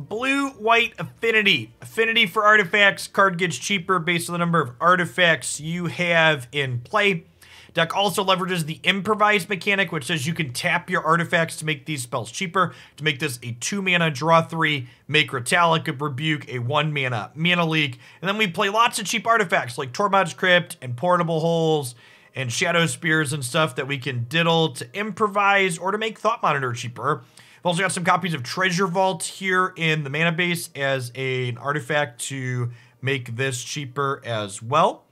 blue-white Affinity. Affinity for artifacts. Card gets cheaper based on the number of artifacts you have in play. Deck also leverages the improvise mechanic, which says you can tap your artifacts to make these spells cheaper. To make this a 2-mana draw 3, make Metallic Rebuke a 1-mana mana leak. And then we play lots of cheap artifacts like Tormod's Crypt and Portable Holes and Shadowspears and stuff that we can diddle to improvise or to make Thought Monitor cheaper. We've also got some copies of Treasure Vault here in the mana base as an artifact to make this cheaper as well.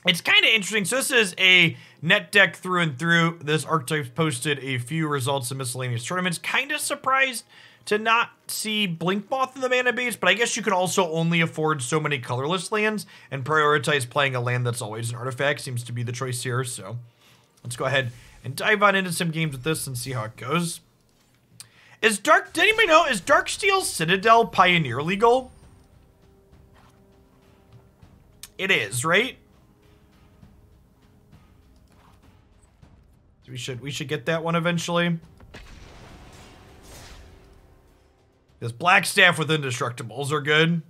It's kind of interesting. So this is a net deck through and through. This archetype's posted a few results in miscellaneous tournaments. Kind of surprised to not see Blink Moth in the mana base, but I guess you can also only afford so many colorless lands, and prioritize playing a land that's always an artifact seems to be the choice here. So let's go ahead and dive on into some games with this and see how it goes. Did anybody know, is Darksteel Citadel Pioneer legal? It is, right? We should get that one eventually. This Blackstaff with Indestructibles are good.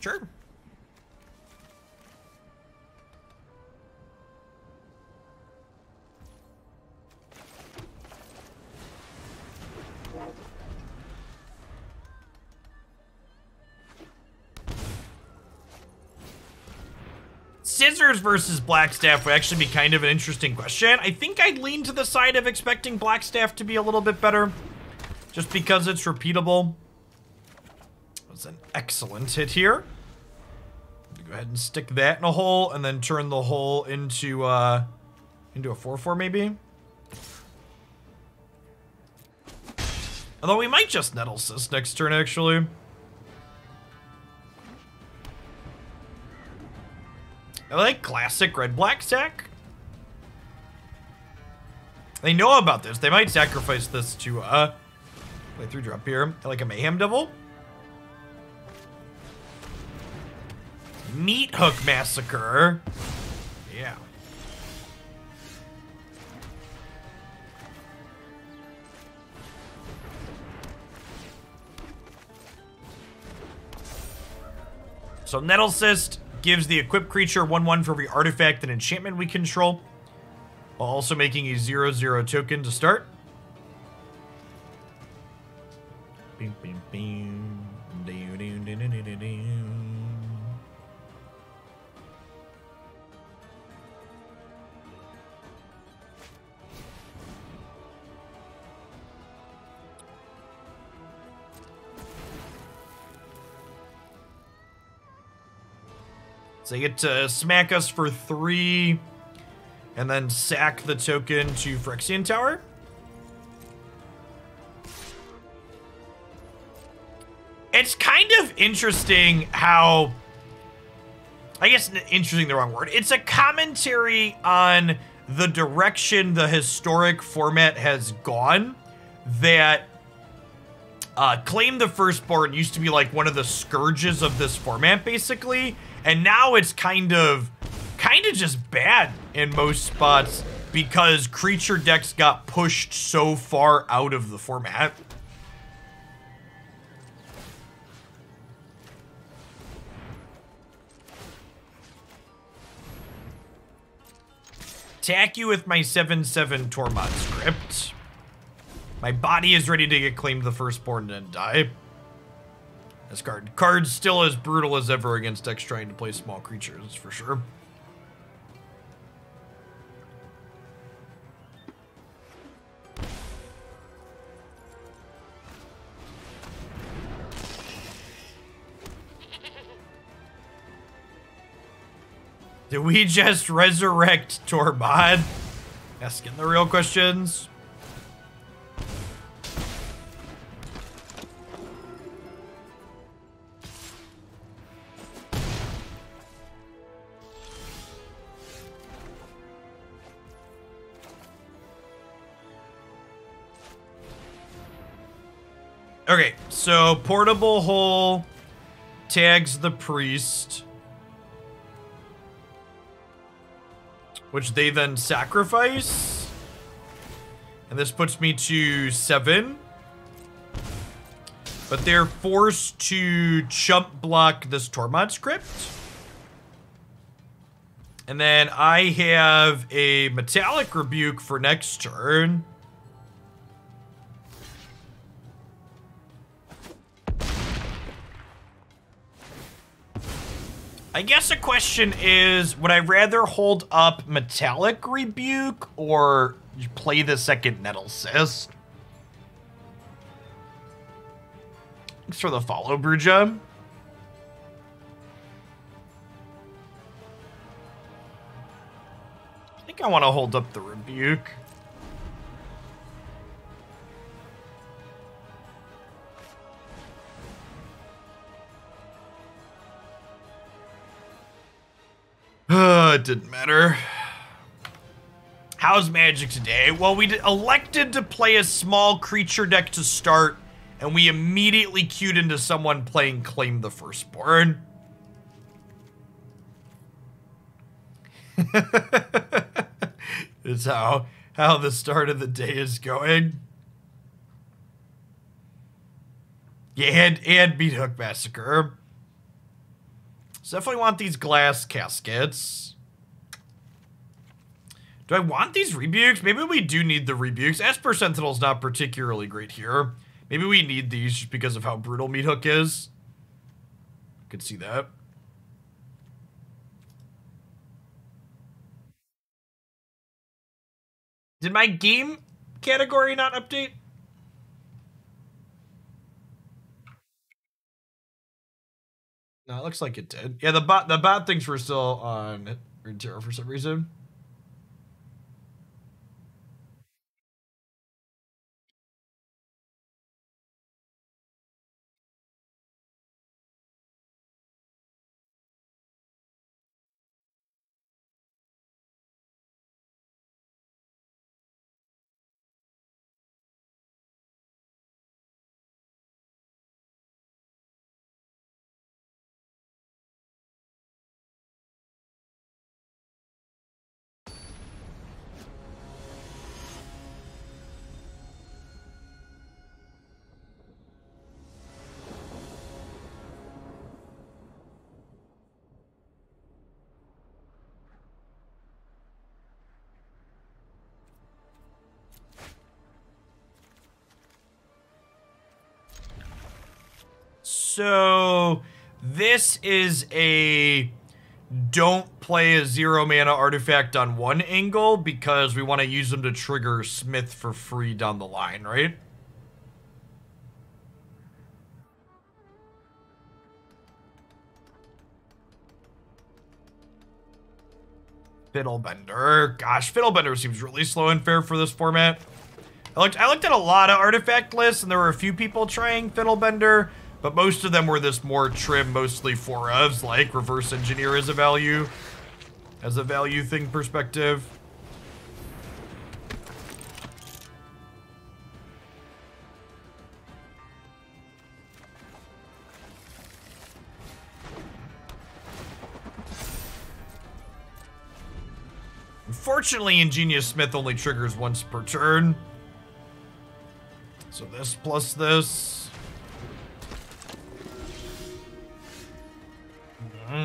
Sure. Scissors versus Blackstaff would actually be kind of an interesting question. I think I'd lean to the side of expecting Blackstaff to be a little bit better, just because it's repeatable. That's an excellent hit here. Go ahead and stick that in a hole, and then turn the hole into a 4/4 maybe. Although we might just Nettlecyst next turn, actually. I like classic red-black stack. They know about this. They might sacrifice this to play 3-drop here. I like a Mayhem Devil. Meat Hook Massacre. Yeah. So Nettlecyst gives the equipped creature 1/1 for every artifact and enchantment we control, while also making a 0/0 token to start. Bing, bing, bing. Do, do, do, do, do, do. So you get to smack us for 3, and then sack the token to Phyrexian Tower. It's kind of interesting how, I guess interesting the wrong word. It's a commentary on the direction the historic format has gone, that Claim the Firstborn used to be like one of the scourges of this format, basically. And now it's kind of just bad in most spots because creature decks got pushed so far out of the format. Attack you with my 7/7 Tormod's Crypt. My body is ready to get claimed the Firstborn and die. This card's still as brutal as ever against decks trying to play small creatures, for sure. Did we just resurrect Tormod? Asking the real questions. Okay, so Portable Hole tags the priest, which they then sacrifice. And this puts me to 7. But they're forced to chump block this Tormod Crypt. And then I have a Metallic Rebuke for next turn. I guess the question is, would I rather hold up Metallic Rebuke or play the second Nettlecyst? Thanks for the follow, Bruja. I think I want to hold up the Rebuke. It didn't matter. How's Magic today? Well, we elected to play a small creature deck to start, and we immediately queued into someone playing Claim the Firstborn. It's how the start of the day is going. Yeah, and beat Hook Massacre. So definitely want these Glass Caskets. Do I want these Rebukes? Maybe we do need the Rebukes. Esper Sentinel's not particularly great here. Maybe we need these just because of how brutal Meat Hook is. Could see that. Did my game category not update? No, it looks like it did. Yeah, the bot things were still on Runeterra for some reason. So this is a don't play a 0 mana artifact on one angle because we want to use them to trigger Smith for free down the line, right? Fiddlebender. Gosh, Fiddlebender seems really slow and fair for this format. I looked at a lot of artifact lists, and there were a few people trying Fiddlebender, but most of them were this more trim, mostly 4-ofs, like Reverse Engineer as a value thing perspective. Unfortunately, Ingenious Smith only triggers once per turn. So this plus this.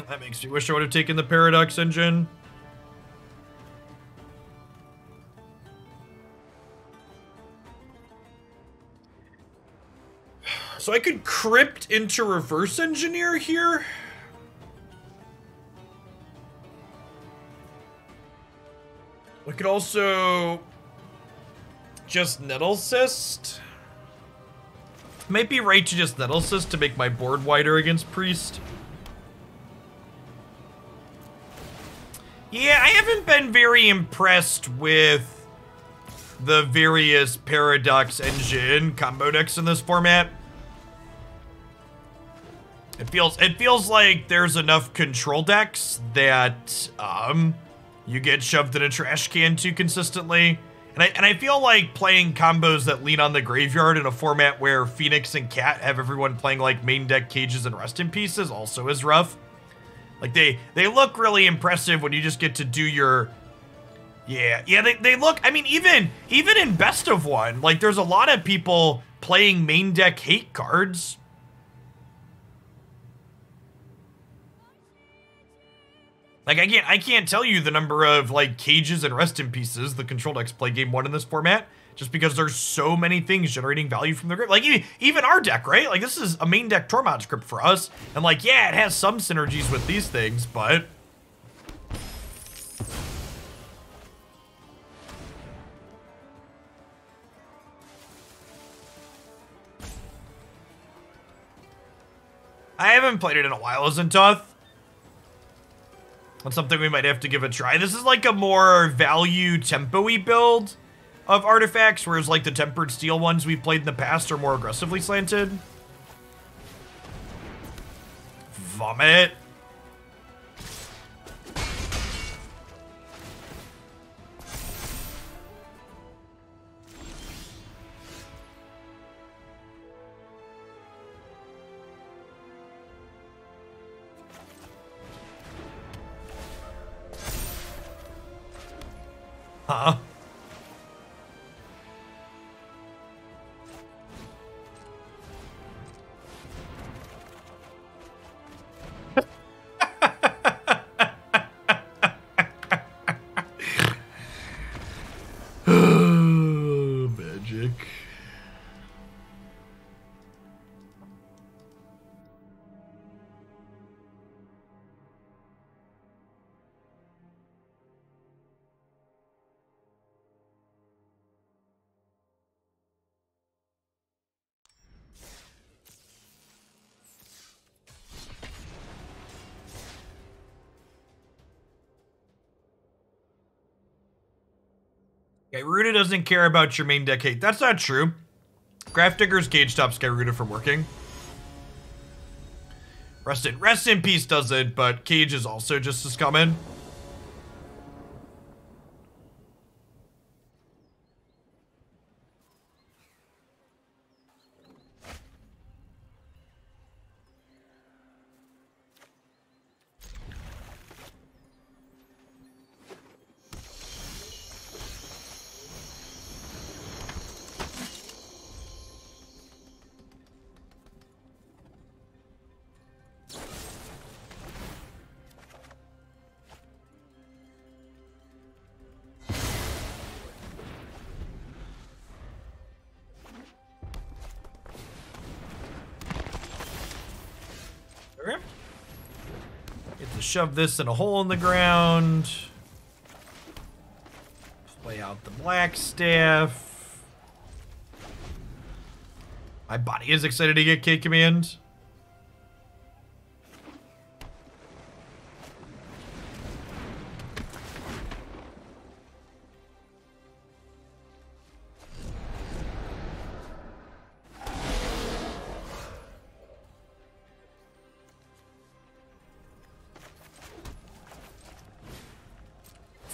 That makes me wish I would have taken the Paradox Engine. So I could Crypt into Reverse Engineer here. We could also just Nettlecyst. Might be right to just Nettlecyst to make my board wider against Priest. Yeah, I haven't been very impressed with the various Paradox Engine combo decks in this format. It feels like there's enough control decks that you get shoved in a trash can too consistently. And And I feel like playing combos that lean on the graveyard in a format where Phoenix and Cat have everyone playing like main deck Cages and Rest in Pieces also is rough. Like they look really impressive when you just get to do your... Yeah, they look... I mean, even in Best of One, like there's a lot of people playing main deck hate cards. Like, I can't tell you the number of, like, Cages and Rest in Pieces the control decks play game 1 in this format, just because there's so many things generating value from the grip. Like, even our deck, right? Like, this is a main deck Tormod script for us, and, like, yeah, it has some synergies with these things, but... I haven't played it in a while, isn't Toth? That's something we might have to give a try. This is like a more value tempo-y build of artifacts, whereas like the Tempered Steel ones we've played in the past are more aggressively slanted. Vomit. Huh? Magic. Gyruda doesn't care about your main deck hate. That's not true. Grafdigger's Gauge stops Gyruda from working. Rest in Peace doesn't, but Cage is also just as common. Shove this in a hole in the ground. Play out the Blackstaff. My body is excited to get K Command.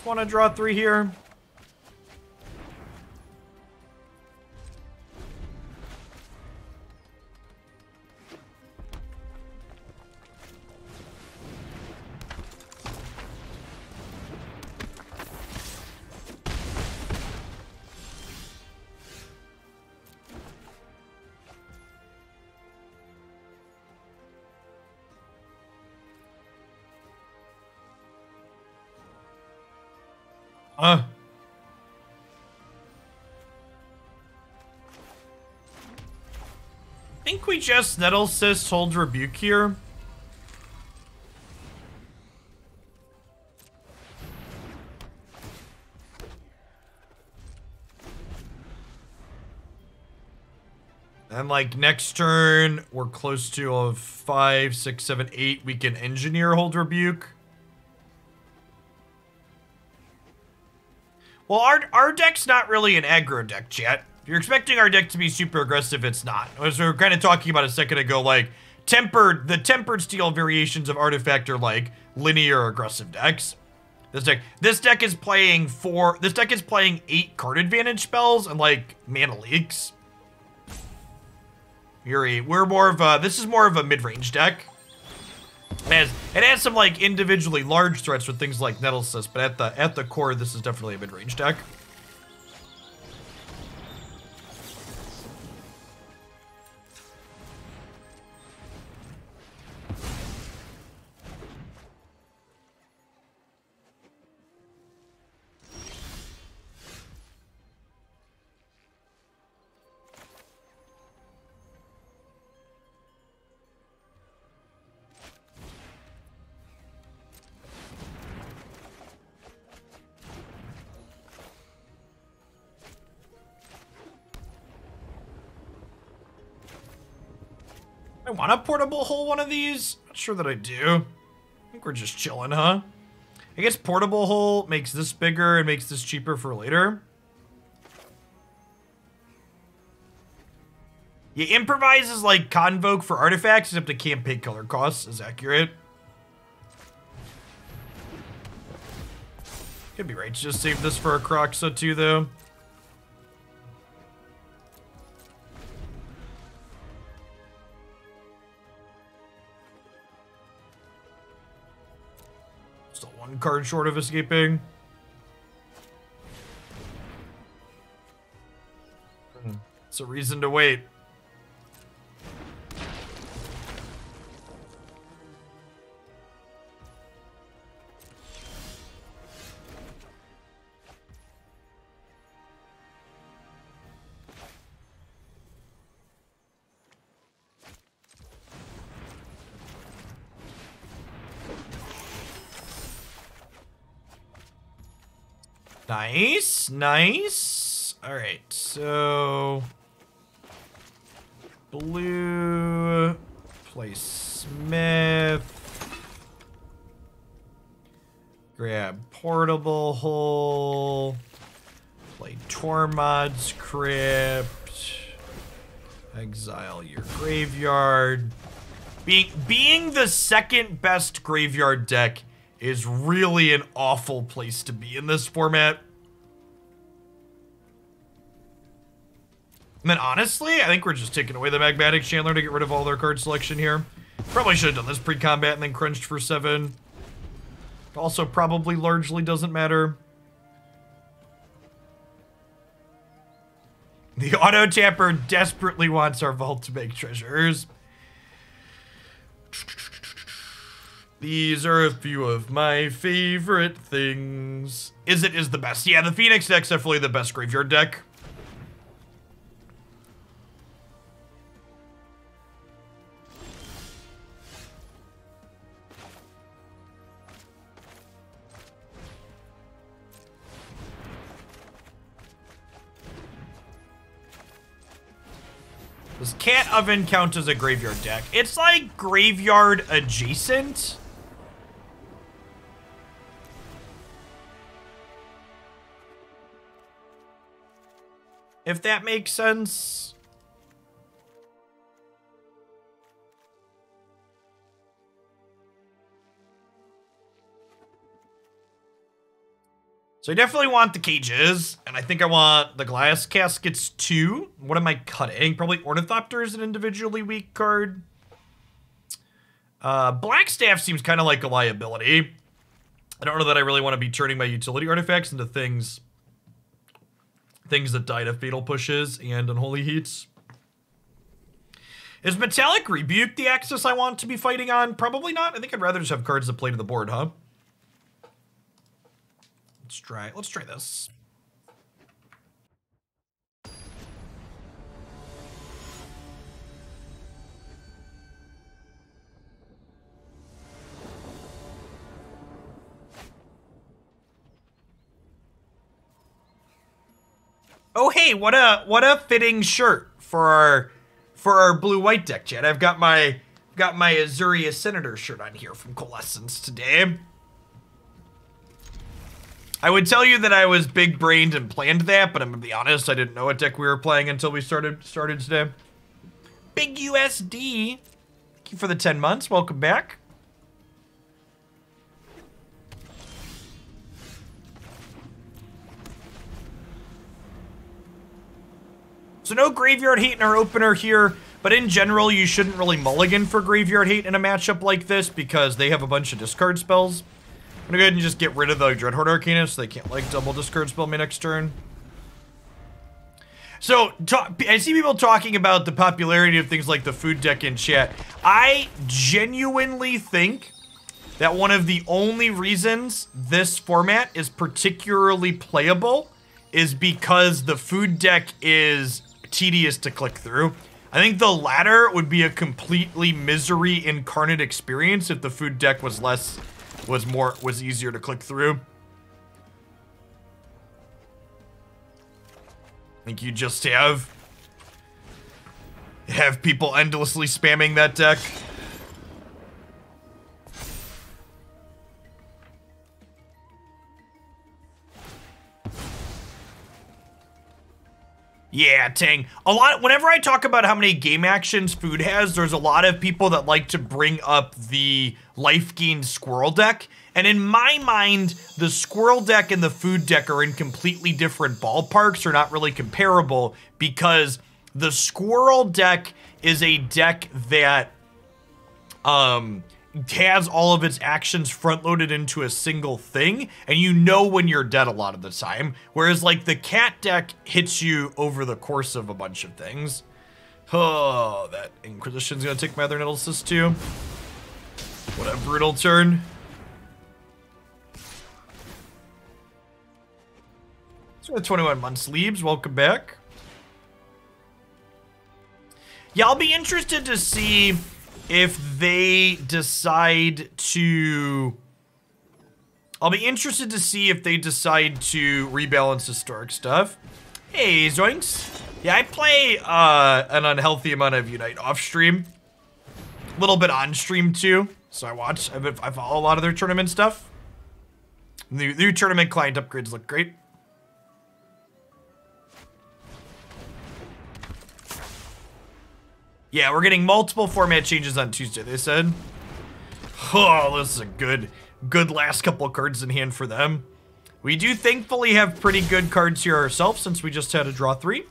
Want to draw 3 here. I think we just Nettlecyst hold Rebuke here. And like next turn, we're close to a 5, 6, 7, 8. We can Engineer hold Rebuke. Well, our deck's not really an aggro deck, chat. If you're expecting our deck to be super aggressive, it's not. As we were kind of talking about a second ago, like, the Tempered Steel variations of Artifact are, like, linear aggressive decks. This deck is playing 8 card advantage spells and like mana leaks. We're more of a, this is more of a mid-range deck. It has some like individually large threats with things like Nettlecyst, but at the core, this is definitely a mid-range deck. I want a portable hole one of these. Not sure that I do. I think we're just chilling, huh? I guess portable hole makes this bigger and makes this cheaper for later. Yeah, improvise is like convoke for artifacts, except it can't pay color costs, is accurate. Could be right, just save this for a Croxa too, though. Still one card short of escaping. It's a reason to wait. Nice, nice. All right, so blue, play Smith, grab portable hole, play Tormod's Crypt, exile your graveyard. Being the second best graveyard deck is really an awful place to be in this format. And then honestly, I think we're just taking away the Magmatic Chandler to get rid of all their card selection here. Probably should have done this pre-combat and then crunched for 7. Also probably largely doesn't matter. The auto tapper desperately wants our vault to make treasures. These are a few of my favorite things. Is the best. Yeah, the Phoenix deck's definitely the best graveyard deck. Does Cat Oven count as a graveyard deck? It's like graveyard adjacent. If that makes sense. So I definitely want the cages, and I think I want the Glass Caskets too. What am I cutting? Probably Ornithopter is an individually weak card. Blackstaff seems kind of like a liability. I don't know that I really want to be turning my utility artifacts into things that die to Fatal Pushes and Unholy Heats. Is Metallic Rebuke the axis I want to be fighting on? Probably not. I think I'd rather just have cards that play to the board, huh? Let's try this. Oh hey, what a fitting shirt for our blue-white deck, chat. I've got my Azuria Senator shirt on here from Coalescence today. I would tell you that I was big-brained and planned that, but I'm gonna be honest, I didn't know what deck we were playing until we started today. Big USD. Thank you for the 10 months. Welcome back. So no Graveyard Hate in our opener here, but in general, you shouldn't really mulligan for Graveyard Hate in a matchup like this because they have a bunch of discard spells. I'm gonna go ahead and just get rid of the Dreadhorde Arcanist so they can't, like, double discard spell me next turn. So, I see people talking about the popularity of things like the food deck in chat. I genuinely think that one of the only reasons this format is particularly playable is because the food deck is tedious to click through. I think the latter would be a completely misery incarnate experience if the food deck was easier to click through. I think you just have people endlessly spamming that deck. Yeah, Tang. Whenever I talk about how many game actions food has, there's a lot of people that like to bring up the life gain squirrel deck. And in my mind, the squirrel deck and the food deck are in completely different ballparks, or not really comparable, because the squirrel deck is a deck that has all of its actions front-loaded into a single thing, and you know when you're dead a lot of the time. Whereas, like, the cat deck hits you over the course of a bunch of things. Oh, that Inquisition's gonna take my other Nettlecyst too. What a brutal turn. So 21 months leaves, welcome back. Yeah, I'll be interested to see if they decide to... rebalance historic stuff. Hey, Zoinks. Yeah, I play an unhealthy amount of Unite off-stream. A little bit on-stream, too. So I follow a lot of their tournament stuff. New tournament client upgrades look great. Yeah, we're getting multiple format changes on Tuesday, they said. Oh, this is a good last couple cards in hand for them. We do thankfully have pretty good cards here ourselves since we just had to draw 3.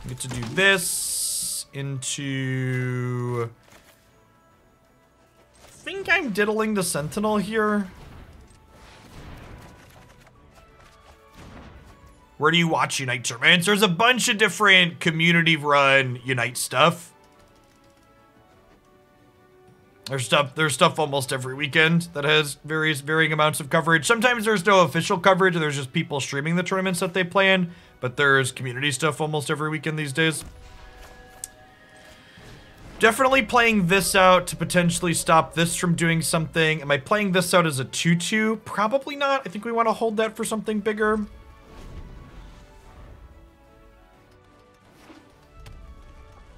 We get to do this into... I think I'm diddling the Sentinel here. Where do you watch Unite tournaments? There's a bunch of different community-run Unite stuff. There's stuff almost every weekend that has varying amounts of coverage. Sometimes there's no official coverage, and there's just people streaming the tournaments that they play in. But there's community stuff almost every weekend these days. Definitely playing this out to potentially stop this from doing something. Am I playing this out as a 2/2? Probably not. I think we want to hold that for something bigger.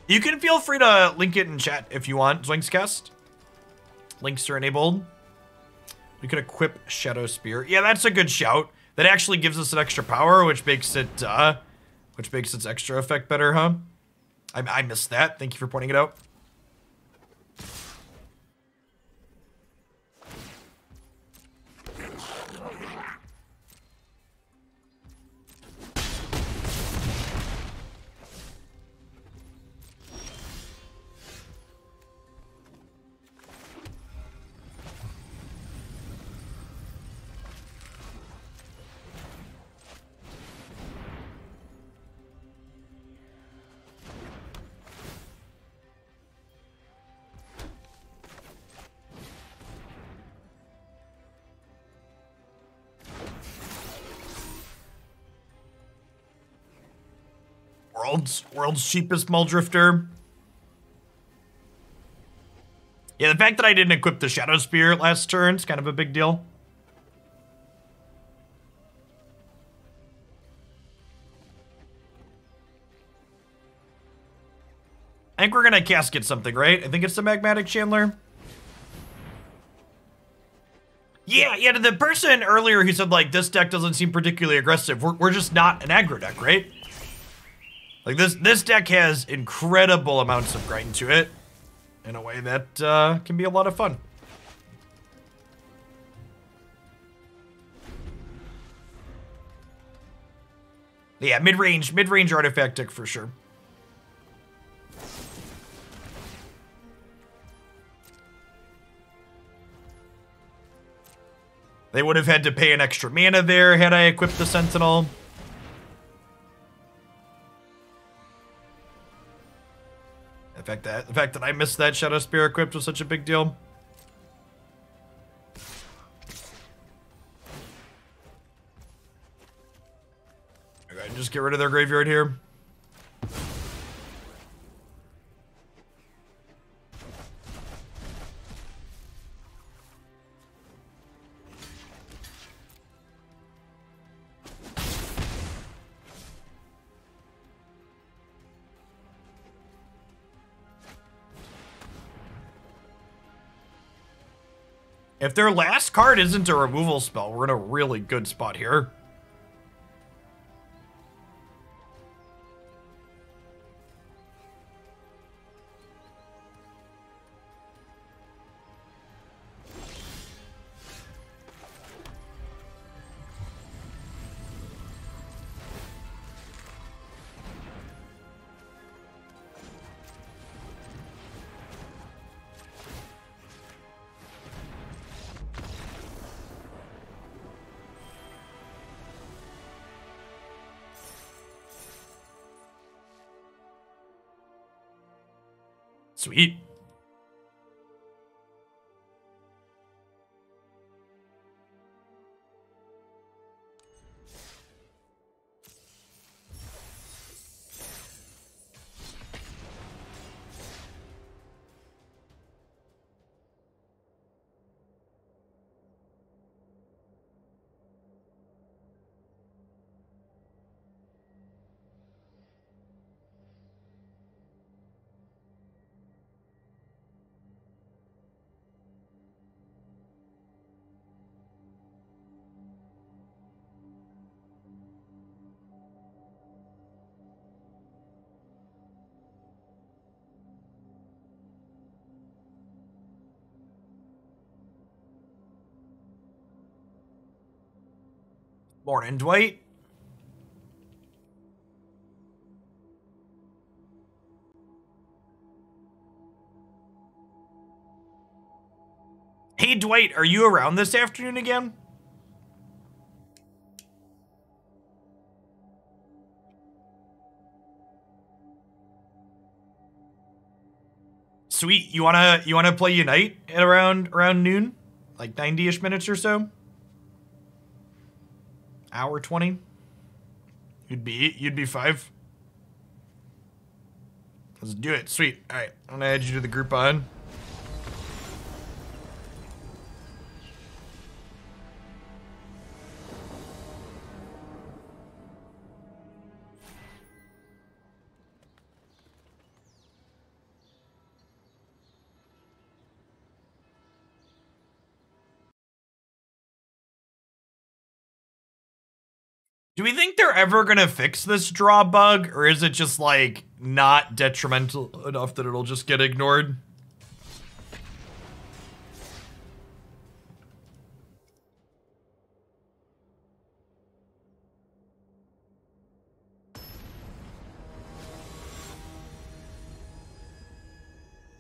You can feel free to link it in chat if you want, Zoinkscast. Links are enabled. We could equip Shadowspear. Yeah, that's a good shout. That actually gives us an extra power, which makes its extra effect better, huh? I missed that. Thank you for pointing it out. World's cheapest Muldrifter. Yeah, the fact that I didn't equip the Shadowspear last turn is kind of a big deal. I think we're gonna casket something, right? I think it's the Magmatic Chandler. Yeah, to the person earlier who said, like, this deck doesn't seem particularly aggressive, we're just not an aggro deck, right? Like, this deck has incredible amounts of grind to it in a way that can be a lot of fun. Yeah, mid-range artifact deck for sure. They would have had to pay an extra mana there had I equipped the Sentinel. The fact that I missed that Shadowspear equipped was such a big deal. Okay, just get rid of their graveyard here. If their last card isn't a removal spell, we're in a really good spot here. Sweet. Morning, Dwight. Hey, Dwight, are you around this afternoon again? Sweet. You wanna play Unite at around noon? Like 90-ish minutes or so? Hour 20? You'd be 5. Let's do it. Sweet. Alright. I'm gonna add you to the group on. Do we think they're ever gonna fix this draw bug, or is it just like not detrimental enough that it'll just get ignored?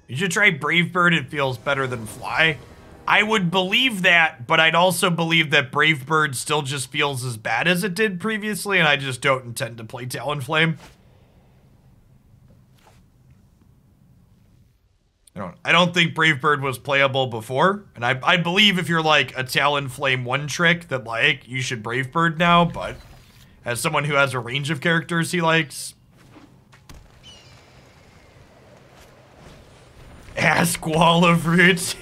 You should try Brave Bird, it feels better than Fly. I would believe that, but I'd also believe that Brave Bird still just feels as bad as it did previously, and I just don't intend to play Talonflame. I don't think Brave Bird was playable before, and I believe if you're like a Talonflame one trick that like you should Brave Bird now, but as someone who has a range of characters he likes, Ask Wall of Roots.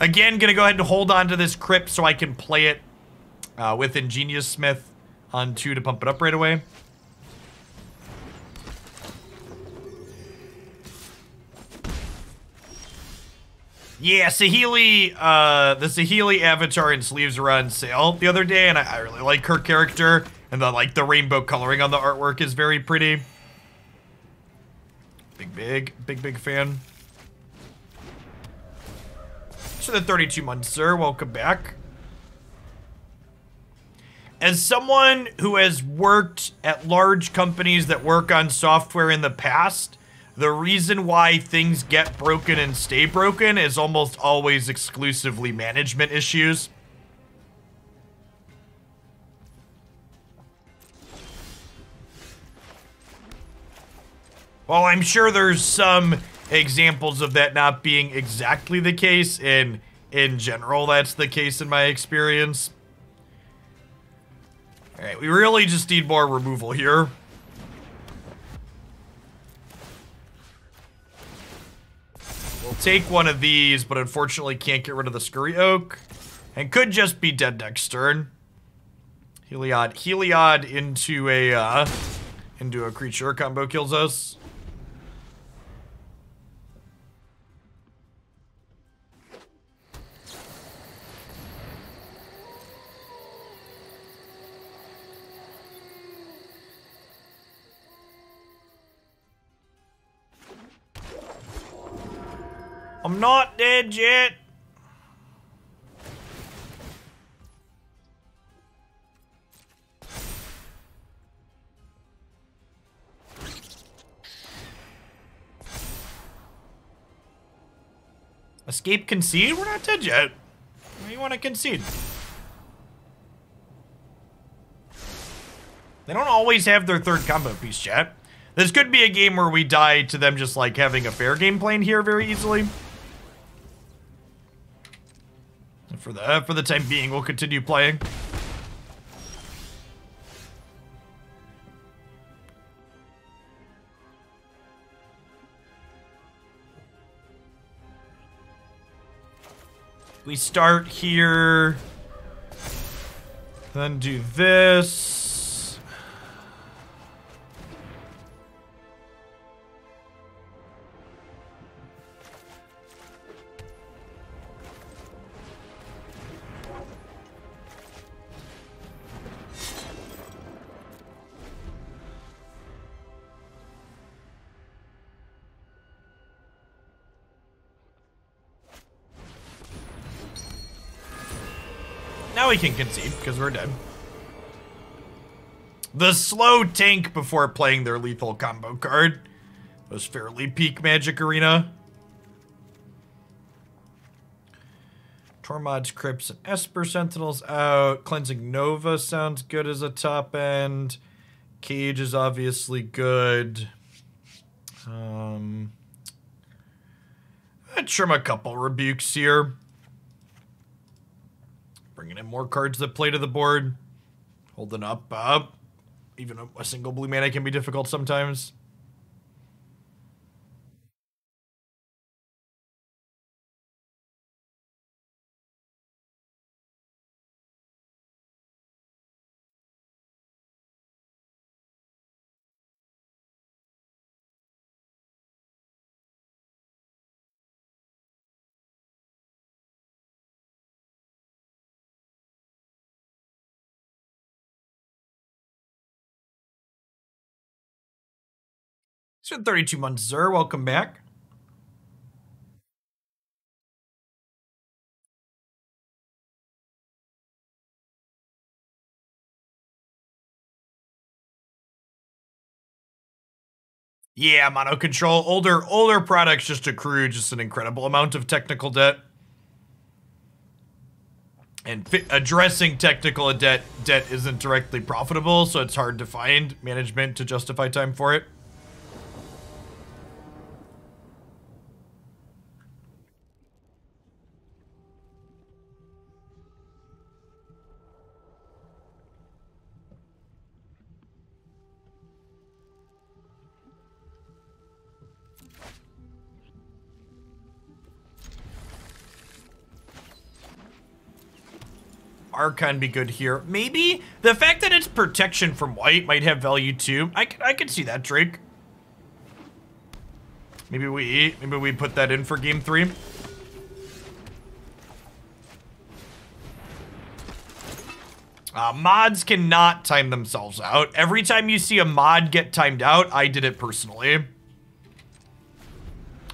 Again, gonna go ahead and hold on to this Crypt so I can play it with Ingenious Smith on 2 to pump it up right away. Yeah, Saheeli, the Saheeli avatar and sleeves were on sale the other day, and I really like her character, and the rainbow coloring on the artwork is very pretty. Big fan. So the 32 months, sir. Welcome back. As someone who has worked at large companies that work on software in the past, the reason why things get broken and stay broken is almost always exclusively management issues. While I'm sure there's some examples of that not being exactly the case, in general, that's the case in my experience. All right, we really just need more removal here. We'll take one of these, but unfortunately can't get rid of the Scurry Oak. And could just be dead next turn. Heliod into a creature combo kills us. I'm not dead yet. Escape, concede? We're not dead yet. What do you want to concede? They don't always have their third combo piece, chat. This could be a game where we die to them just like having a fair game plan here very easily. For the time being, we'll continue playing. We start here, then do this. Now we can concede, because we're dead. The slow tank before playing their lethal combo card was fairly peak Magic Arena. Tormod's Crypts and Esper Sentinels out. Cleansing Nova sounds good as a top end. Cage is obviously good. I'd trim a couple rebukes here. Bringing in more cards that play to the board. Holding up. Even a single blue mana can be difficult sometimes. It's been 32 months, Zer. Welcome back. Yeah, mono control. Older products just accrue just an incredible amount of technical debt. And addressing technical debt isn't directly profitable, so it's hard to find management to justify time for it. Archon be good here. Maybe the fact that it's protection from white might have value too. I could see that, Drake. Maybe we put that in for game 3. Mods cannot time themselves out. Every time you see a mod get timed out, I did it personally.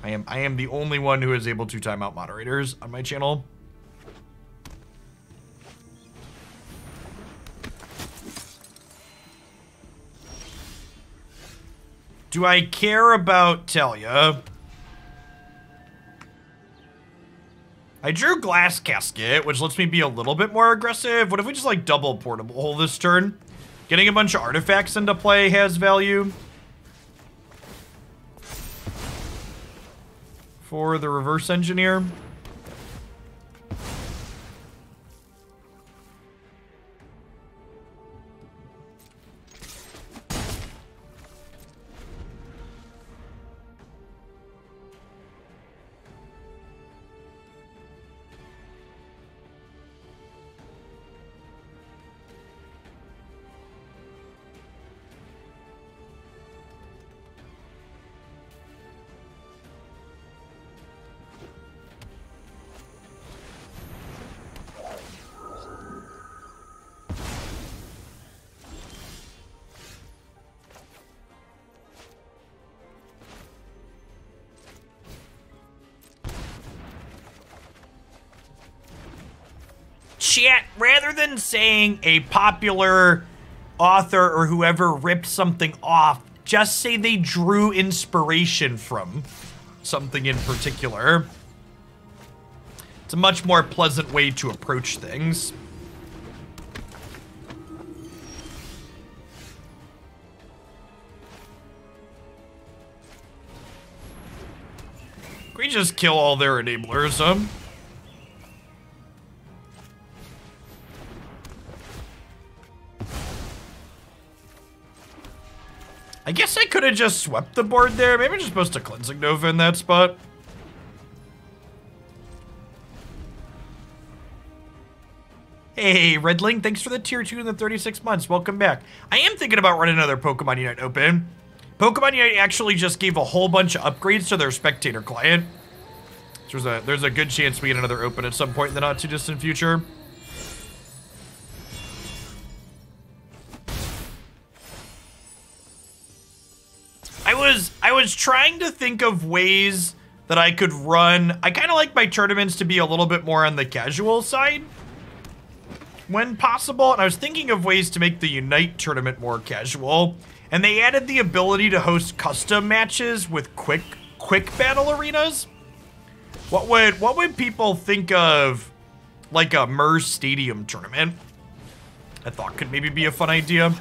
I am the only one who is able to time out moderators on my channel. Do I care about Talia? I drew Glass Casket, which lets me be a little bit more aggressive. What if we just like double Portable Hole this turn? Getting a bunch of artifacts into play has value. For the Reverse Engineer. Chat, rather than saying a popular author or whoever ripped something off, just say they drew inspiration from something in particular. It's a much more pleasant way to approach things. Can we just kill all their enablers, huh? I guess I could have just swept the board there. Maybe I'm just supposed to Cleansing Nova in that spot. Hey, Redling, thanks for the tier 2 in the 36 months. Welcome back. I am thinking about running another Pokemon Unite Open. Pokemon Unite actually just gave a whole bunch of upgrades to their spectator client. So there's a good chance we get another Open at some point in the not too distant future. I was trying to think of ways that I could run. I kind of like my tournaments to be a little bit more on the casual side when possible. And I was thinking of ways to make the Unite tournament more casual. And they added the ability to host custom matches with quick battle arenas. What would people think of like a MERS Stadium tournament? I thought could maybe be a fun idea.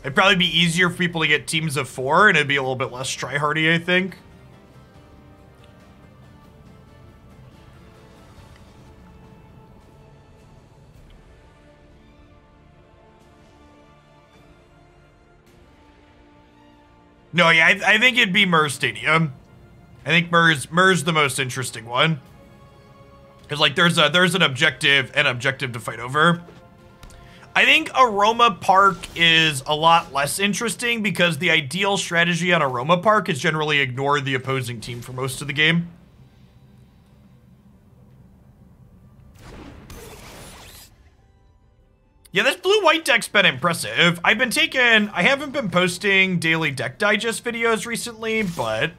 It'd probably be easier for people to get teams of 4, and it'd be a little bit less try-hardy, I think. No, yeah, I think it'd be MERS Stadium. I think MERS the most interesting one. Because, like, there's an objective to fight over. I think Aroma Park is a lot less interesting because the ideal strategy on Aroma Park is generally ignore the opposing team for most of the game. Yeah, this blue-white deck's been impressive. I haven't been posting daily deck digest videos recently, but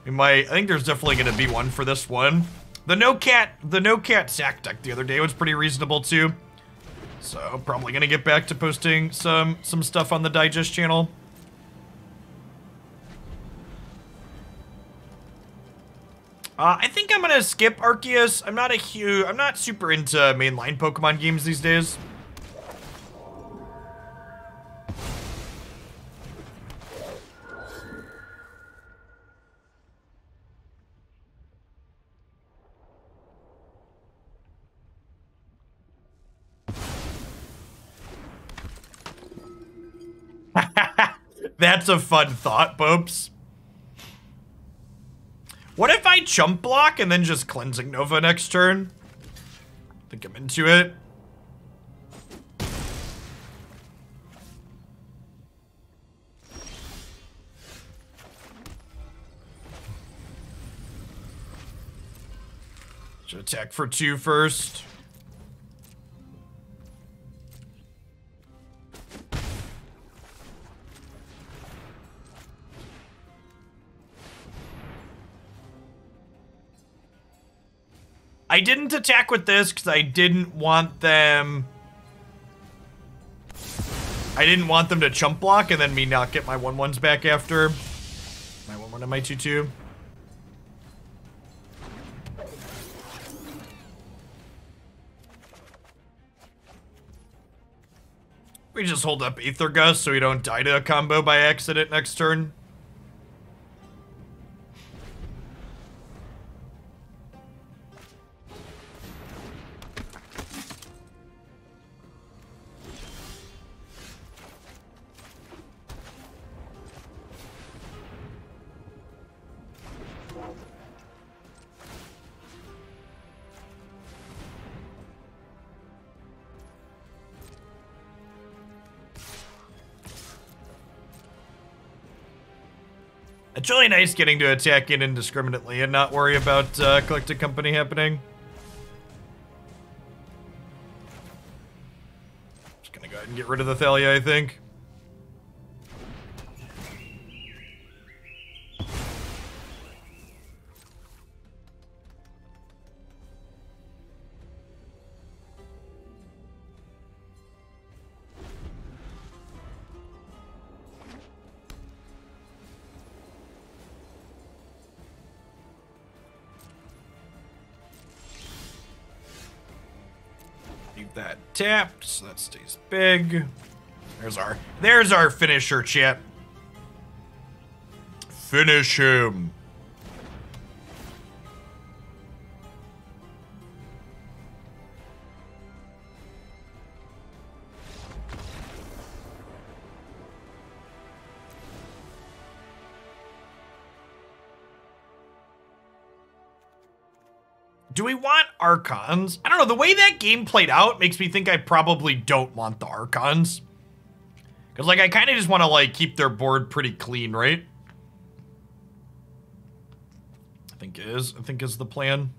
I think there's definitely going to be one for this one. The no cat sack deck the other day was pretty reasonable too. So, probably gonna get back to posting some stuff on the digest channel. I think I'm gonna skip Arceus. I'm not super into mainline Pokemon games these days. That's a fun thought, Bopes. What if I chump block and then just Cleansing Nova next turn? I think I'm into it. Should attack for 2 first. I didn't attack with this because I didn't want them... I didn't want them to chump block and then me not get my 1/1s back after. My 1/1 and my 2/2. We just hold up Aether Gust so we don't die to a combo by accident next turn. It's really nice getting to attack in indiscriminately and not worry about Collected Company happening. Just gonna go ahead and get rid of the Thalia, I think. That tapped, so that stays big. There's our finisher, chat. Finish him. Do we want Archons? I don't know, the way that game played out makes me think I probably don't want the Archons. Because, like, I kind of just want to, like, keep their board pretty clean, right? I think is the plan.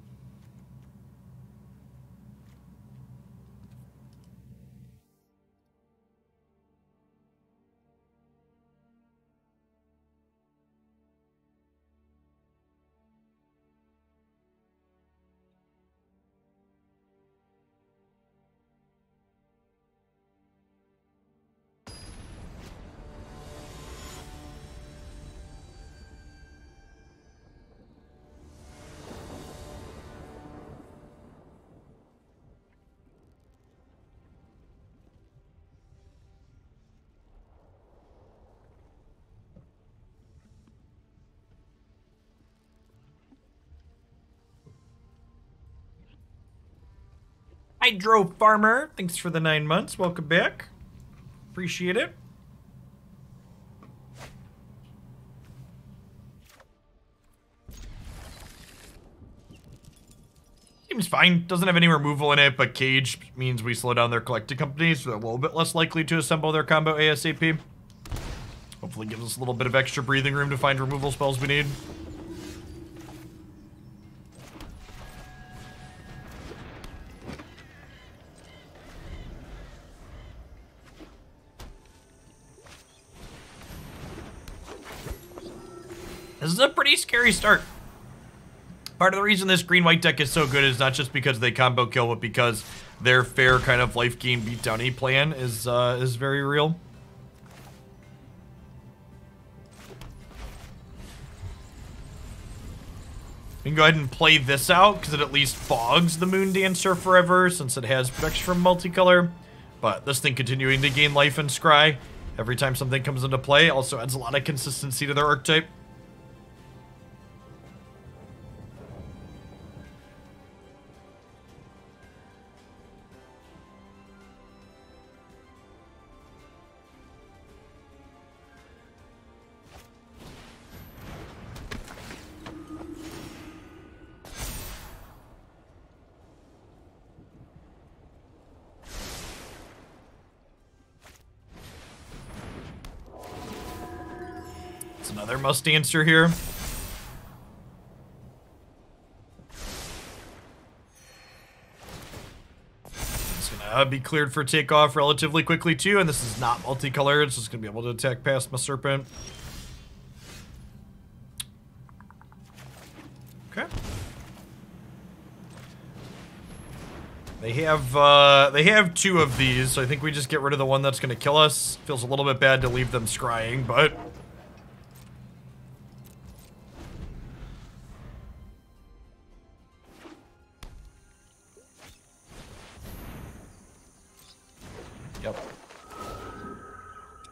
Hydro Farmer, thanks for the 9 months. Welcome back. Appreciate it. Seems fine. Doesn't have any removal in it, but Cage means we slow down their Collected Companies, so they're a little bit less likely to assemble their combo ASAP. Hopefully gives us a little bit of extra breathing room to find removal spells we need. This is a pretty scary start. Part of the reason this green-white deck is so good is not just because they combo kill, but because their fair kind of life gain beatdowny plan is very real. We can go ahead and play this out because it at least fogs the Moon Dancer forever since it has protection from multicolor. But this thing continuing to gain life and scry every time something comes into play also adds a lot of consistency to their archetype. Another must answer here. It's gonna be cleared for takeoff relatively quickly too, and this is not multicolored, so it's gonna be able to attack past my Serpent. Okay. They have two of these, so I think we just get rid of the one that's gonna kill us. Feels a little bit bad to leave them scrying, but... Yep.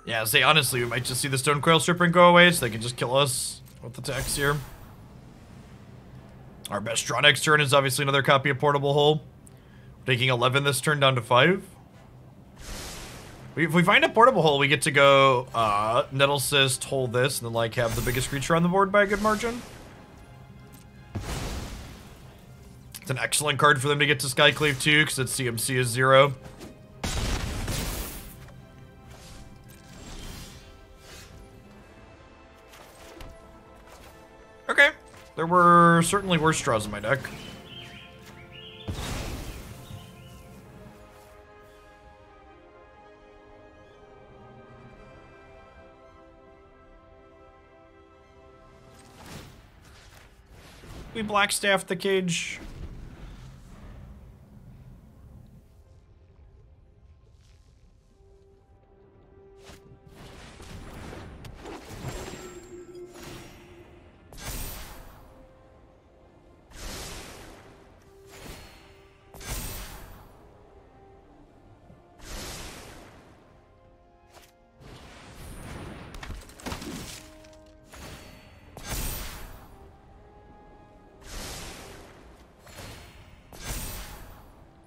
Yeah, say honestly, we might just see the Stonecoil Serpent go away so they can just kill us with attacks here. Our best draw next turn is obviously another copy of Portable Hole. Taking 11 this turn down to 5. If we find a Portable Hole, we get to go Nettlecyst, hold this, and then like have the biggest creature on the board by a good margin. It's an excellent card for them to get to Skyclave too, because its CMC is 0. Okay. There were certainly worse draws in my deck. We Blackstaff the cage.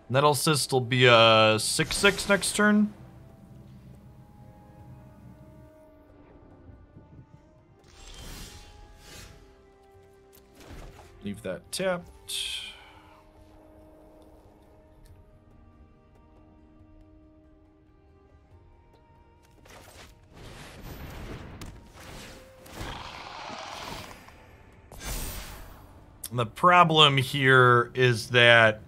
Nettlecyst will be a 6/6 next turn. Leave that tapped. And the problem here is that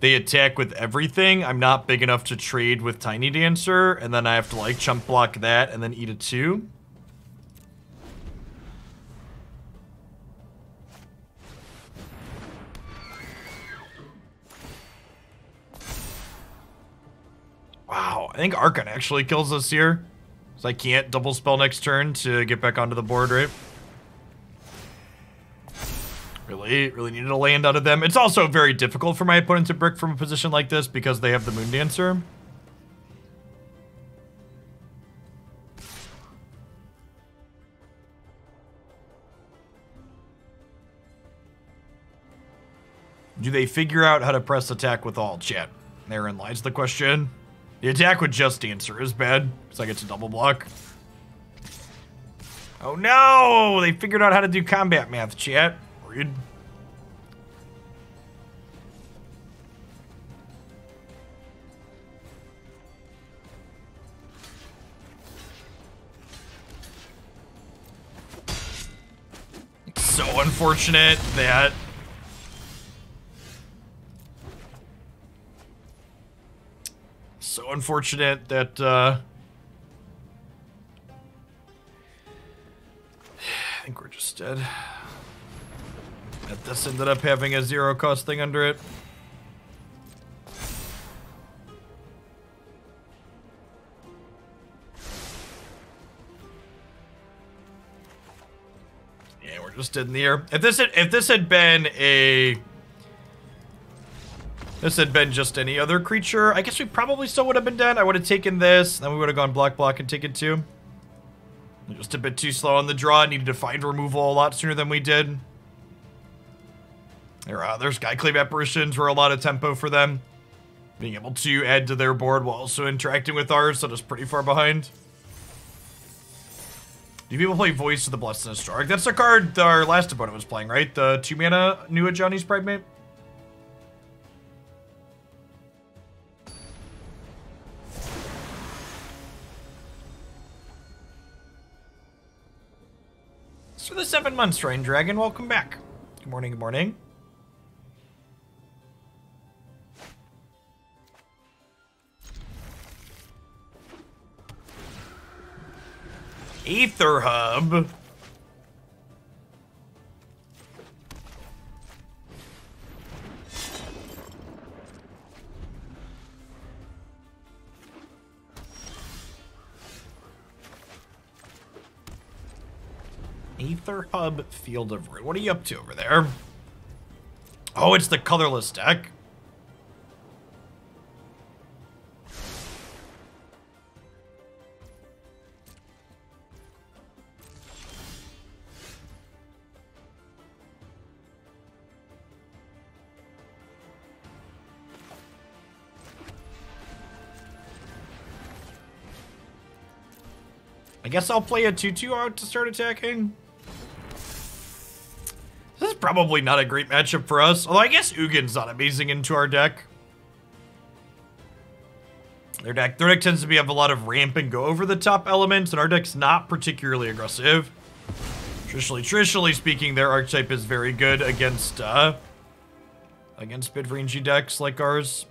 they attack with everything. I'm not big enough to trade with Tiny Dancer, and then I have to like chump block that and then eat a 2. Wow, I think Archon actually kills us here. Because I can't double spell next turn to get back onto the board, right? Really needed a land out of them. It's also very difficult for my opponent to brick from a position like this because they have the Moon Dancer. Do they figure out how to press attack with all, chat? Therein lies the question. The attack with just Dancer is bad, because I get to double block. Oh no! They figured out how to do combat math, chat. Rude. So unfortunate that... So unfortunate that, I think we're just dead. That this ended up having a 0 cost thing under it. Yeah, we're just dead in the air. If this had been a... This had been just any other creature, I guess we probably still would have been dead. I would have taken this, then we would have gone block and taken 2. Just a bit too slow on the draw. Needed to find removal a lot sooner than we did. There's Skyclave Apparitions were a lot of tempo for them. Being able to add to their board while also interacting with ours, so just pretty far behind. Do people play Voice of the Blessed and Historic? That's the card our last opponent was playing, right? The 2-mana new Johnny's Pridemate? For the 7 months, Rain Dragon, welcome back. Good morning, good morning. Aether Hub. Aether Hub, Field of Ruin. What are you up to over there? Oh, it's the colorless deck. I guess I'll play a 2/2 out to start attacking. This is probably not a great matchup for us. Although I guess Ugin's not amazing into our deck. Their deck tends to have a lot of ramp and go over the top elements, and our deck's not particularly aggressive. Traditionally speaking, their archetype is very good against mid-rangey decks like ours.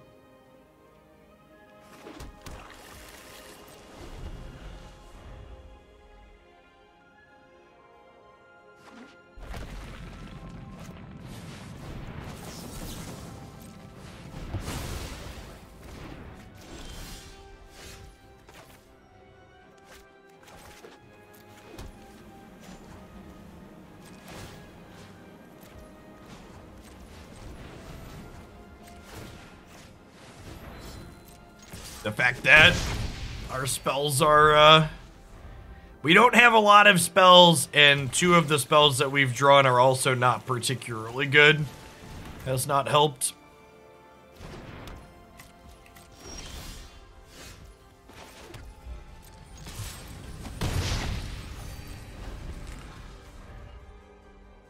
The fact that our spells are, we don't have a lot of spells, and 2 of the spells that we've drawn are also not particularly good, has not helped.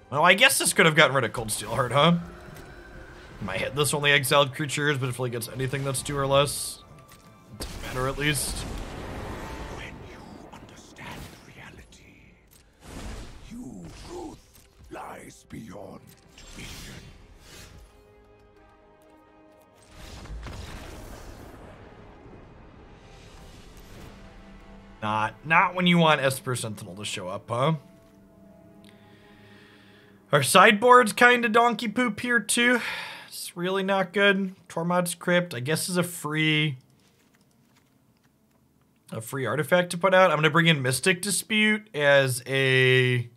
Well, I guess this could have gotten rid of Cold Steel Heart, huh? My head, this only exiled creatures, but if it gets anything that's 2 or less, it doesn't matter at least. When you understand reality, truth lies beyond vision. Not when you want Esper Sentinel to show up, huh? Our sideboard's kind of donkey poop here, too. It's really not good. Tormod's Crypt, I guess, is a free artifact to put out. I'm going to bring in Mystic Dispute as a... I'm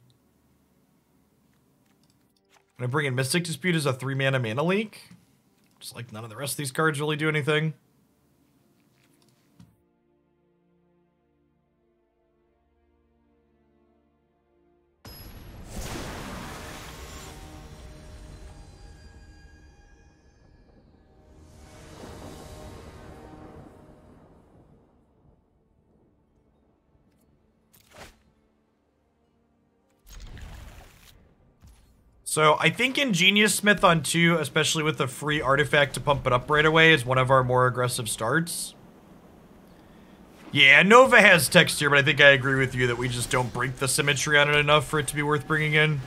going to bring in Mystic Dispute as a 3-mana mana leak. Just like none of the rest of these cards really do anything. So I think Ingenious Smith on 2, especially with a free artifact to pump it up right away, is one of our more aggressive starts. Yeah, Nova has text here, but I think I agree with you that we just don't break the symmetry on it enough for it to be worth bringing in.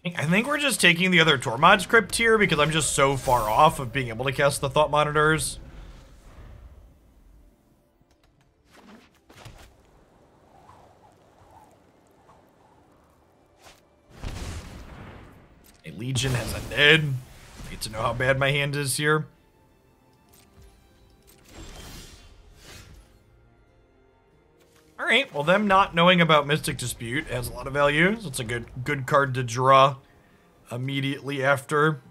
I think we're just taking the other Tormod's Crypt here because I'm just so far off of being able to cast the Thought Monitors. A Legion has a Ned. Need to know how bad my hand is here. Alright, well them not knowing about Mystic Dispute has a lot of value. So it's a good card to draw immediately after.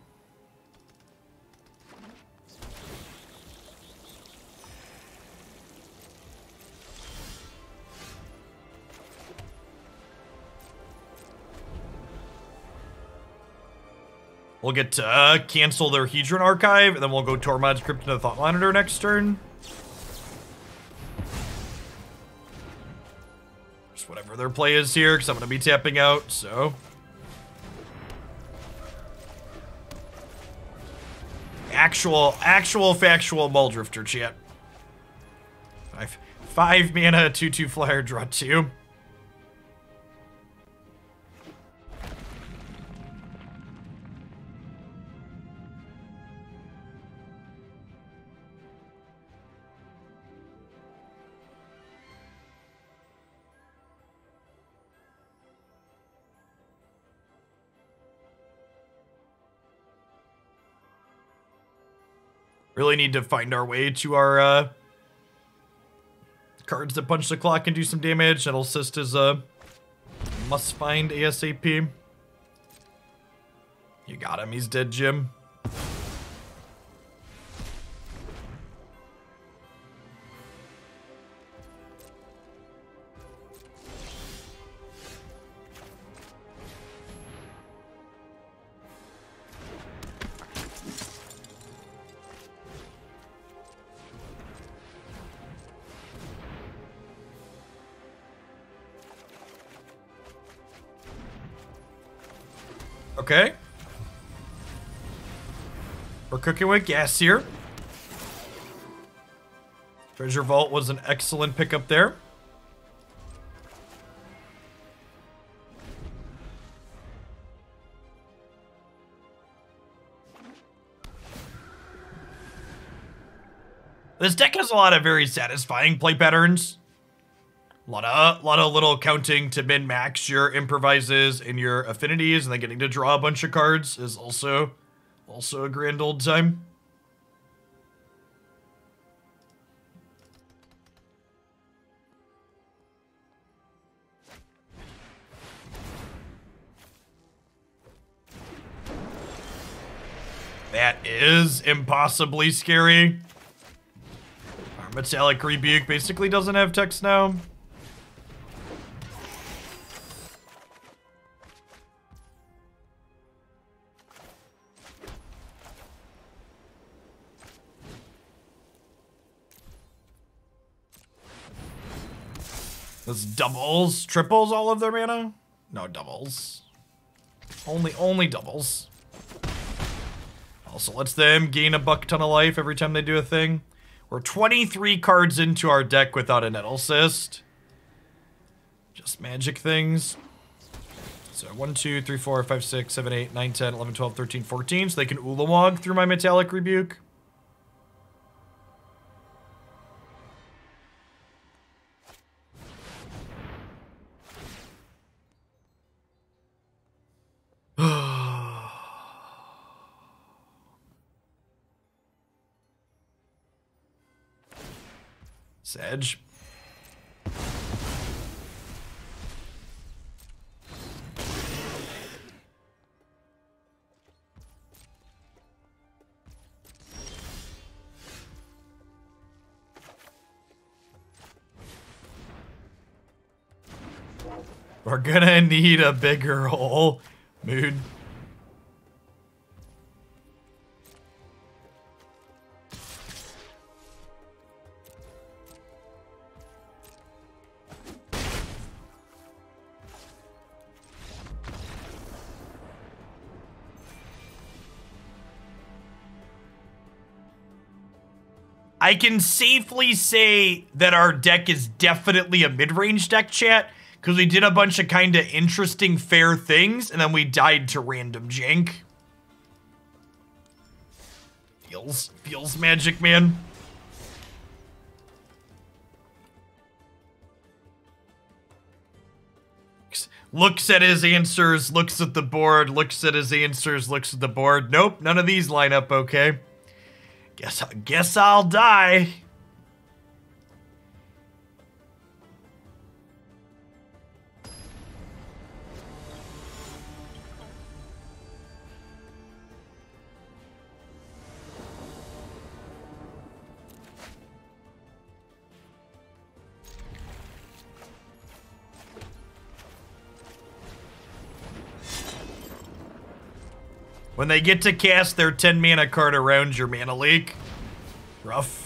We'll get to cancel their Hedron Archive, and then we'll go Tormod's Crypt into the Thought Monitor next turn. Just whatever their play is here, because I'm going to be tapping out, so... Actual factual Muldrifter, chat. 5 mana, 2/2 flyer, draw 2. Really need to find our way to our cards that punch the clock and do some damage. Nettlecyst is a must find ASAP. You got him. He's dead, Jim. Okay. We're cooking with gas here. Treasure Vault was an excellent pickup there. This deck has a lot of very satisfying play patterns. A lot of little counting to min-max your improvises and your affinities, and then getting to draw a bunch of cards is also a grand old time. That is impossibly scary. Our Metallic Rebuke basically doesn't have text now. This doubles, triples all of their mana? No, doubles. Only doubles. Also lets them gain a buck ton of life every time they do a thing. We're 23 cards into our deck without a Nettlecyst. Just magic things. So 1, 2, 3, 4, 5, 6, 7, 8, 9, 10, 11, 12, 13, 14. So they can Ulawog through my Metallic Rebuke. Sedge. We're gonna need a bigger hole, Mood. I can safely say that our deck is definitely a mid-range deck, chat, because we did a bunch of kind of interesting fair things, and then we died to random jank. Feels magic, man. Looks at his answers, looks at the board, looks at his answers, looks at the board. Nope, none of these line up okay. Guess I'll die. When they get to cast their 10 mana card around your mana leak. Rough.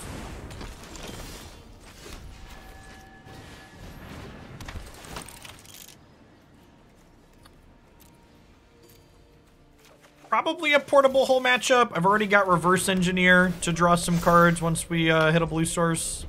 Probably a portable hole matchup. I've already got Reverse Engineer to draw some cards once we hit a blue source.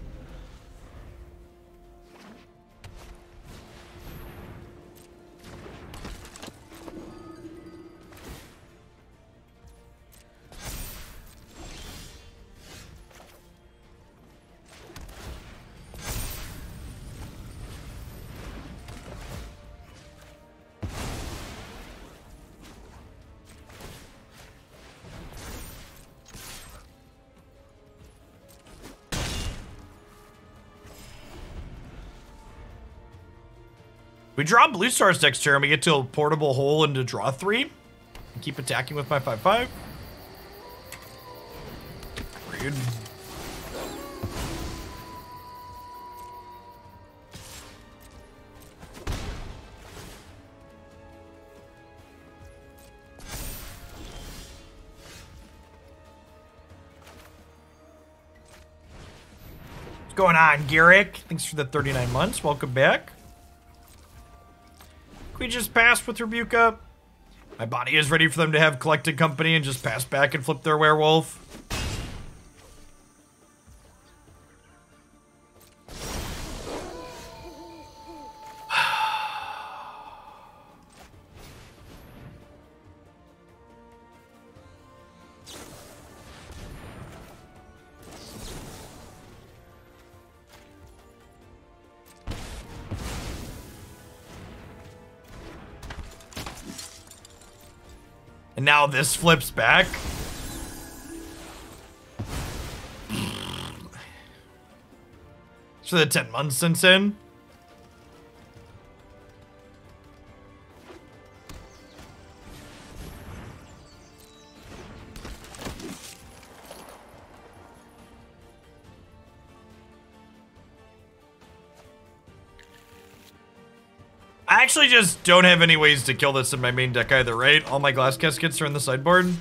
We draw Blue Stars next turn, we get to a portable hole into draw 3. And keep attacking with my 5/5. Rude. What's going on, Garrick? Thanks for the 39 months. Welcome back. Can we just pass with Rebuke up? My body is ready for them to have collected company and just pass back and flip their werewolf. And now this flips back. So the 10 months since in. I actually just don't have any ways to kill this in my main deck either, right? All my Glass Caskets are in the sideboard.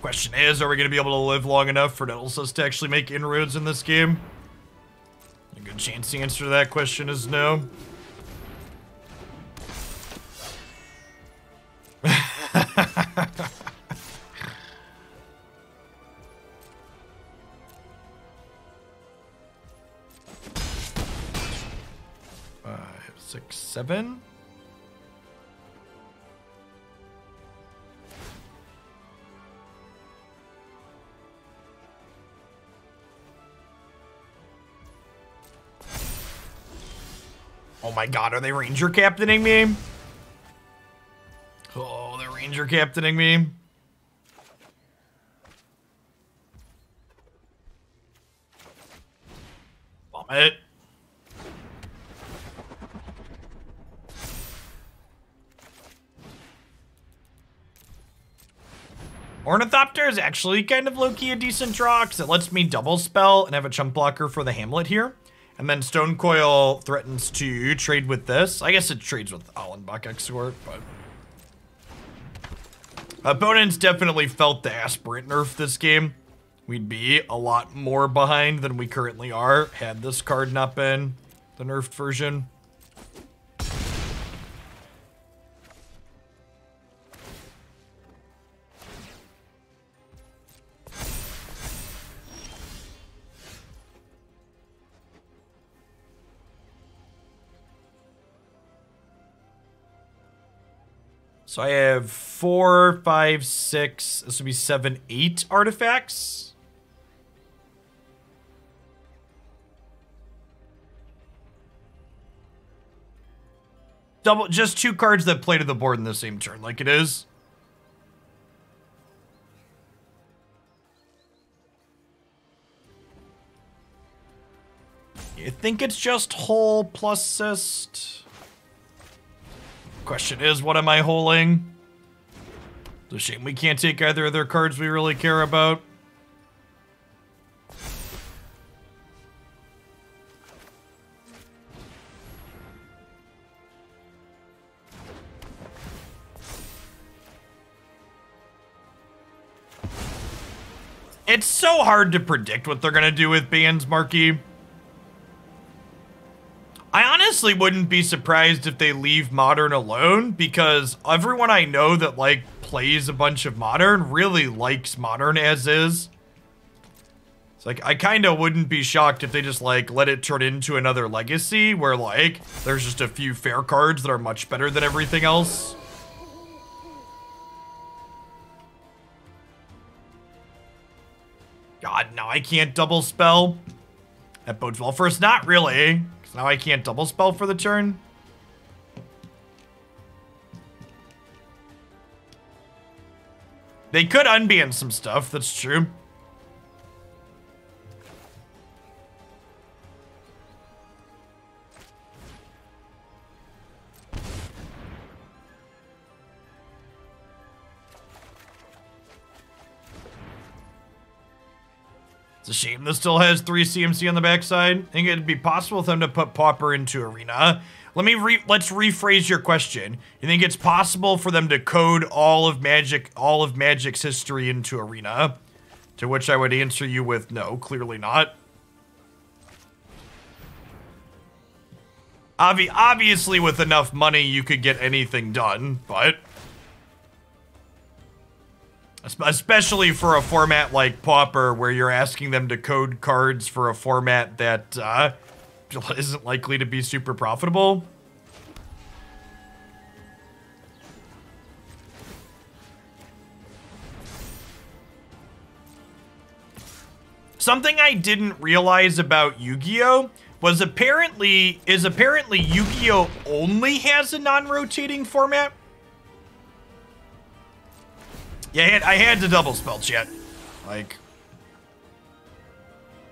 Question is, are we going to be able to live long enough for Nettlecyst to actually make inroads in this game? A good chance the answer to that question is no. Five, 6, 7. Oh my god, are they Ranger Captaining me? Oh, they're Ranger Captaining me. Vomit. Ornithopter is actually kind of low-key a decent draw because it lets me double spell and have a chump blocker for the Hamlet here. And then Stonecoil threatens to trade with this. I guess it trades with Allenbach Exort, but... Opponents definitely felt the Aspirant nerf this game. We'd be a lot more behind than we currently are had this card not been the nerfed version. So I have 4, 5, 6, this would be 7, 8 artifacts. Just 2 cards that play to the board in the same turn, like it is. You think it's just Hole plus Cyst? Question is, what am I holding? It's a shame we can't take either of their cards we really care about. It's so hard to predict what they're gonna do with bans, Marky. I honestly wouldn't be surprised if they leave Modern alone, because everyone I know that, like, plays a bunch of Modern, really likes Modern as is. It's like, I kind of wouldn't be shocked if they just, like, let it turn into another Legacy where, like, there's just a few fair cards that are much better than everything else. God, now I can't double spell. That bodes well for us. Not really, because now I can't double spell for the turn. They could unban some stuff, that's true. It's a shame this still has 3 CMC on the backside. I think it'd be possible for them to put Pauper into Arena. Let's rephrase your question. You think it's possible for them to code all of Magic's history into Arena? To which I would answer you with no, clearly not. Obviously, with enough money, you could get anything done, but especially for a format like Pauper, where you're asking them to code cards for a format that isn't likely to be super profitable. Something I didn't realize about Yu-Gi-Oh! Was apparently Yu-Gi-Oh! Only has a non-rotating format. Yeah, I had to double spell chat. Like,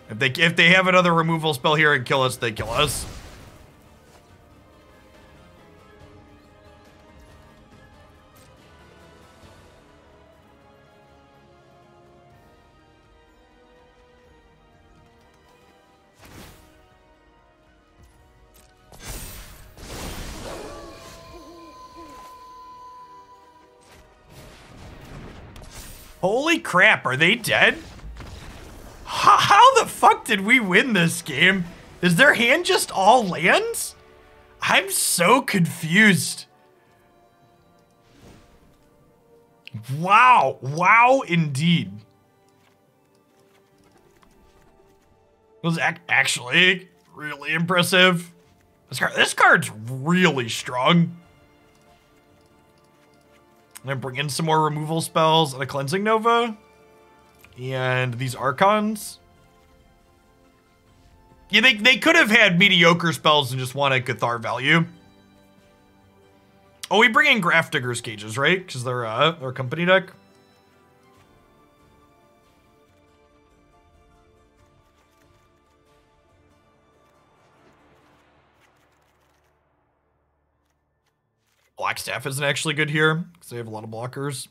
if they have another removal spell here and kill us, they kill us. Holy crap, are they dead? How the fuck did we win this game? Is their hand just all lands? I'm so confused. Wow. Wow, indeed. It was actually really impressive. This card's really strong. I'm gonna bring in some more removal spells and a Cleansing Nova. And these Archons. Yeah, they could have had mediocre spells and just wanted Cathar value. Oh, we bring in Grafdigger's Cages, right? Because they're a company deck. Blackstaff isn't actually good here because they have a lot of blockers.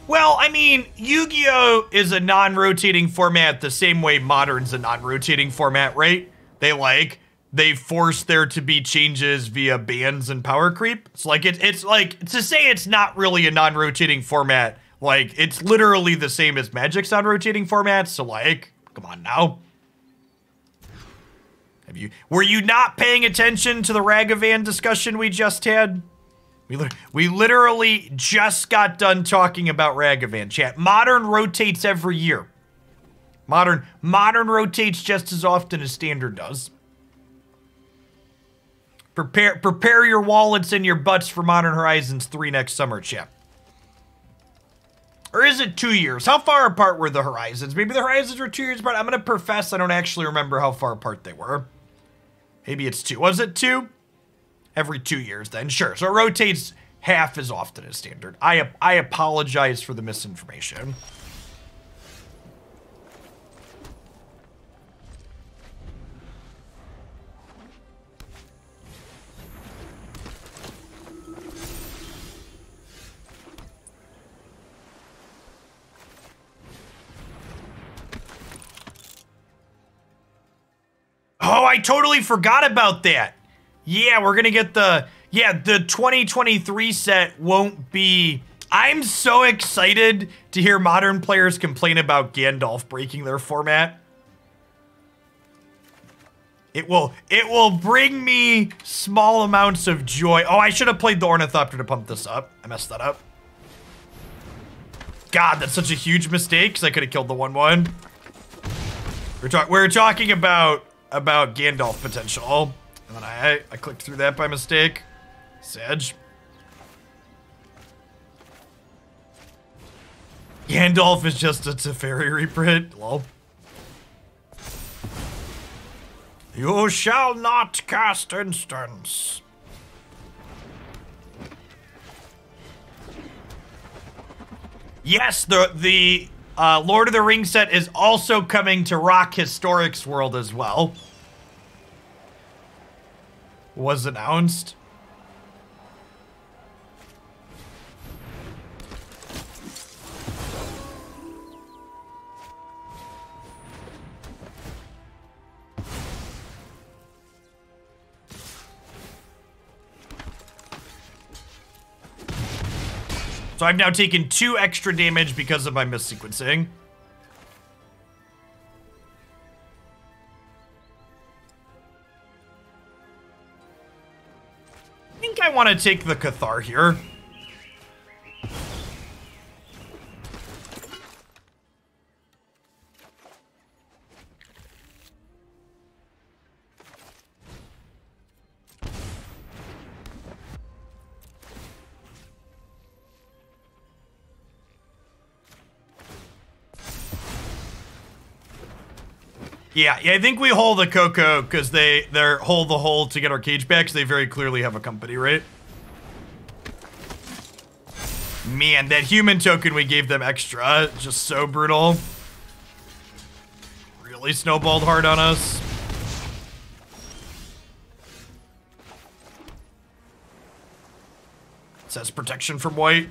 Well, I mean, Yu-Gi-Oh! Is a non-rotating format the same way Modern's a non-rotating format, right? They force there to be changes via bans and power creep. So, like, it's like, to say it's not really a non-rotating format, like, it's literally the same as Magic's non-rotating format, so, like, come on now. Were you not paying attention to the Ragavan discussion we just had? We literally just got done talking about Ragavan, chat. Modern rotates every year. Modern rotates just as often as Standard does. Prepare your wallets and your butts for Modern Horizons 3 next summer, chat. Or is it 2 years? How far apart were the Horizons? Maybe the Horizons were 2 years apart. I'm gonna profess I don't actually remember how far apart they were. Maybe it's 2. Was it 2? Every 2 years then, sure. So it rotates half as often as Standard. I apologize for the misinformation. Oh, I totally forgot about that. Yeah, we're gonna get the 2023 set won't be... I'm so excited to hear Modern players complain about Gandalf breaking their format. It will bring me small amounts of joy. Oh, I should have played the Ornithopter to pump this up. I messed that up. God, that's such a huge mistake because I could have killed the 1/1. We're talking about Gandalf potential. And then I clicked through that by mistake. Sedge. Gandalf is just a Teferi reprint. Lol. You shall not cast instance. Yes, the Lord of the Rings set is also coming to Rock Historics World as well. Was announced. So I've now taken 2 extra damage because of my missequencing. I think I want to take the Cathar here. Yeah, I think we hold the Coco because they're hold the hole to get our cage back because they very clearly have a company, right? Man, that human token we gave them extra, just so brutal. Really snowballed hard on us. It says protection from white.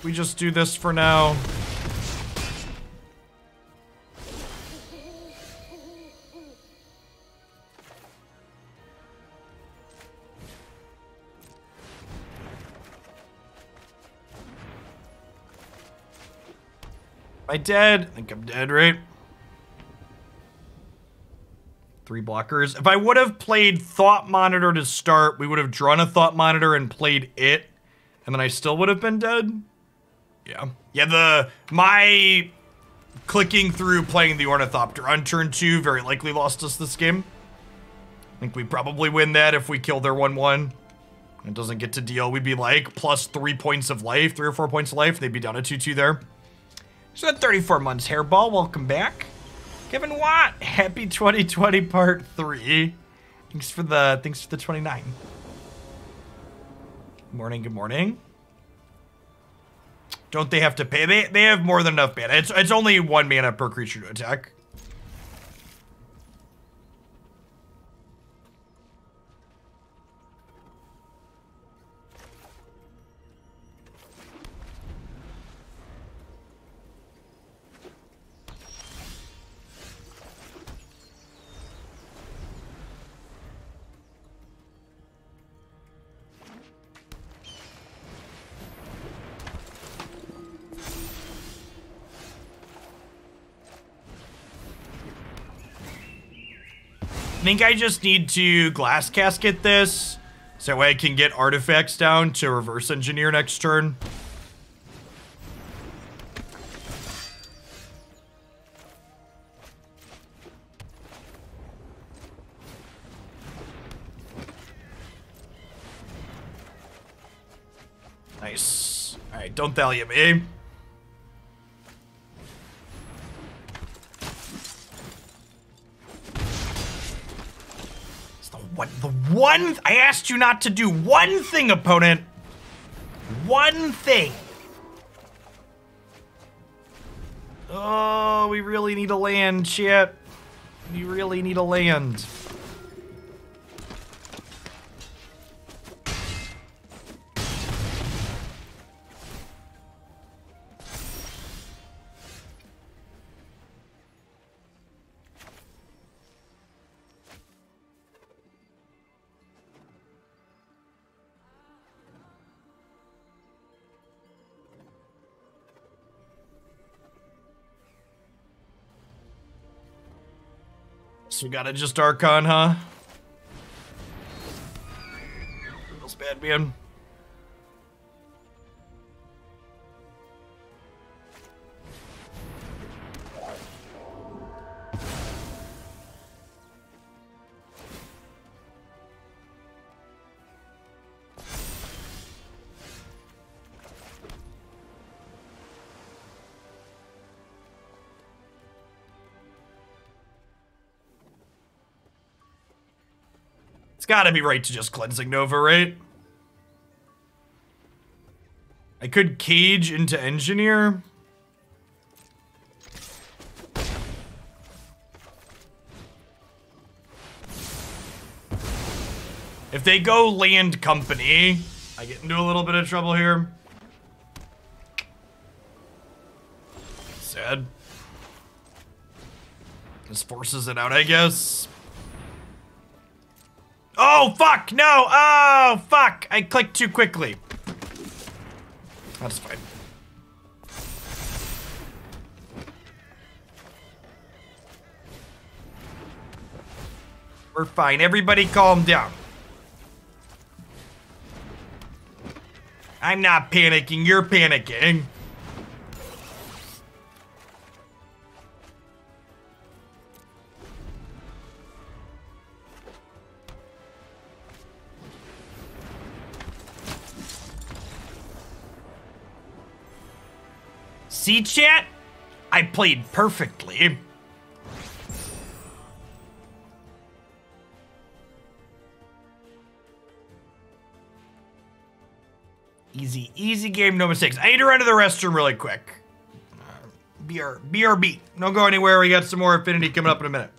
We just do this for now. Am I dead? I think I'm dead, right? 3 blockers. If I would have played Thought Monitor to start, we would have drawn a Thought Monitor and played it, and then I still would have been dead. Yeah, my clicking through playing the Ornithopter on turn 2 very likely lost us this game. I think we probably win that if we kill their 1/1. It doesn't get to deal. We'd be like plus 3 points of life, 3 or 4 points of life. They'd be down to 2/2 there. So at 34 months, Hairball, welcome back. Kevin Watt, happy 2020 part 3. Thanks for the 29. Good morning, good morning. Don't they have to pay? They have more than enough mana. It's only 1 mana per creature to attack. I think I just need to Glass Casket this, so that way I can get artifacts down to reverse engineer next turn. Nice. Alright, don't Thalia me. I asked you not to do one thing, opponent. One thing. Oh, we really need a land, shit. We really need a land. So we gotta just Archon, huh? Feels bad, man. It's gotta be right to just Cleansing Nova, right? I could Cage into Engineer. If they go Land Company, I get into a little bit of trouble here. Sad. This forces it out, I guess. Oh, fuck! No! Oh, fuck! I clicked too quickly. That's fine. We're fine. Everybody calm down. I'm not panicking. You're panicking. See, chat? I played perfectly. Easy, easy game, no mistakes. I need to run to the restroom really quick. BRB. Don't go anywhere. We got some more Affinity coming up in a minute.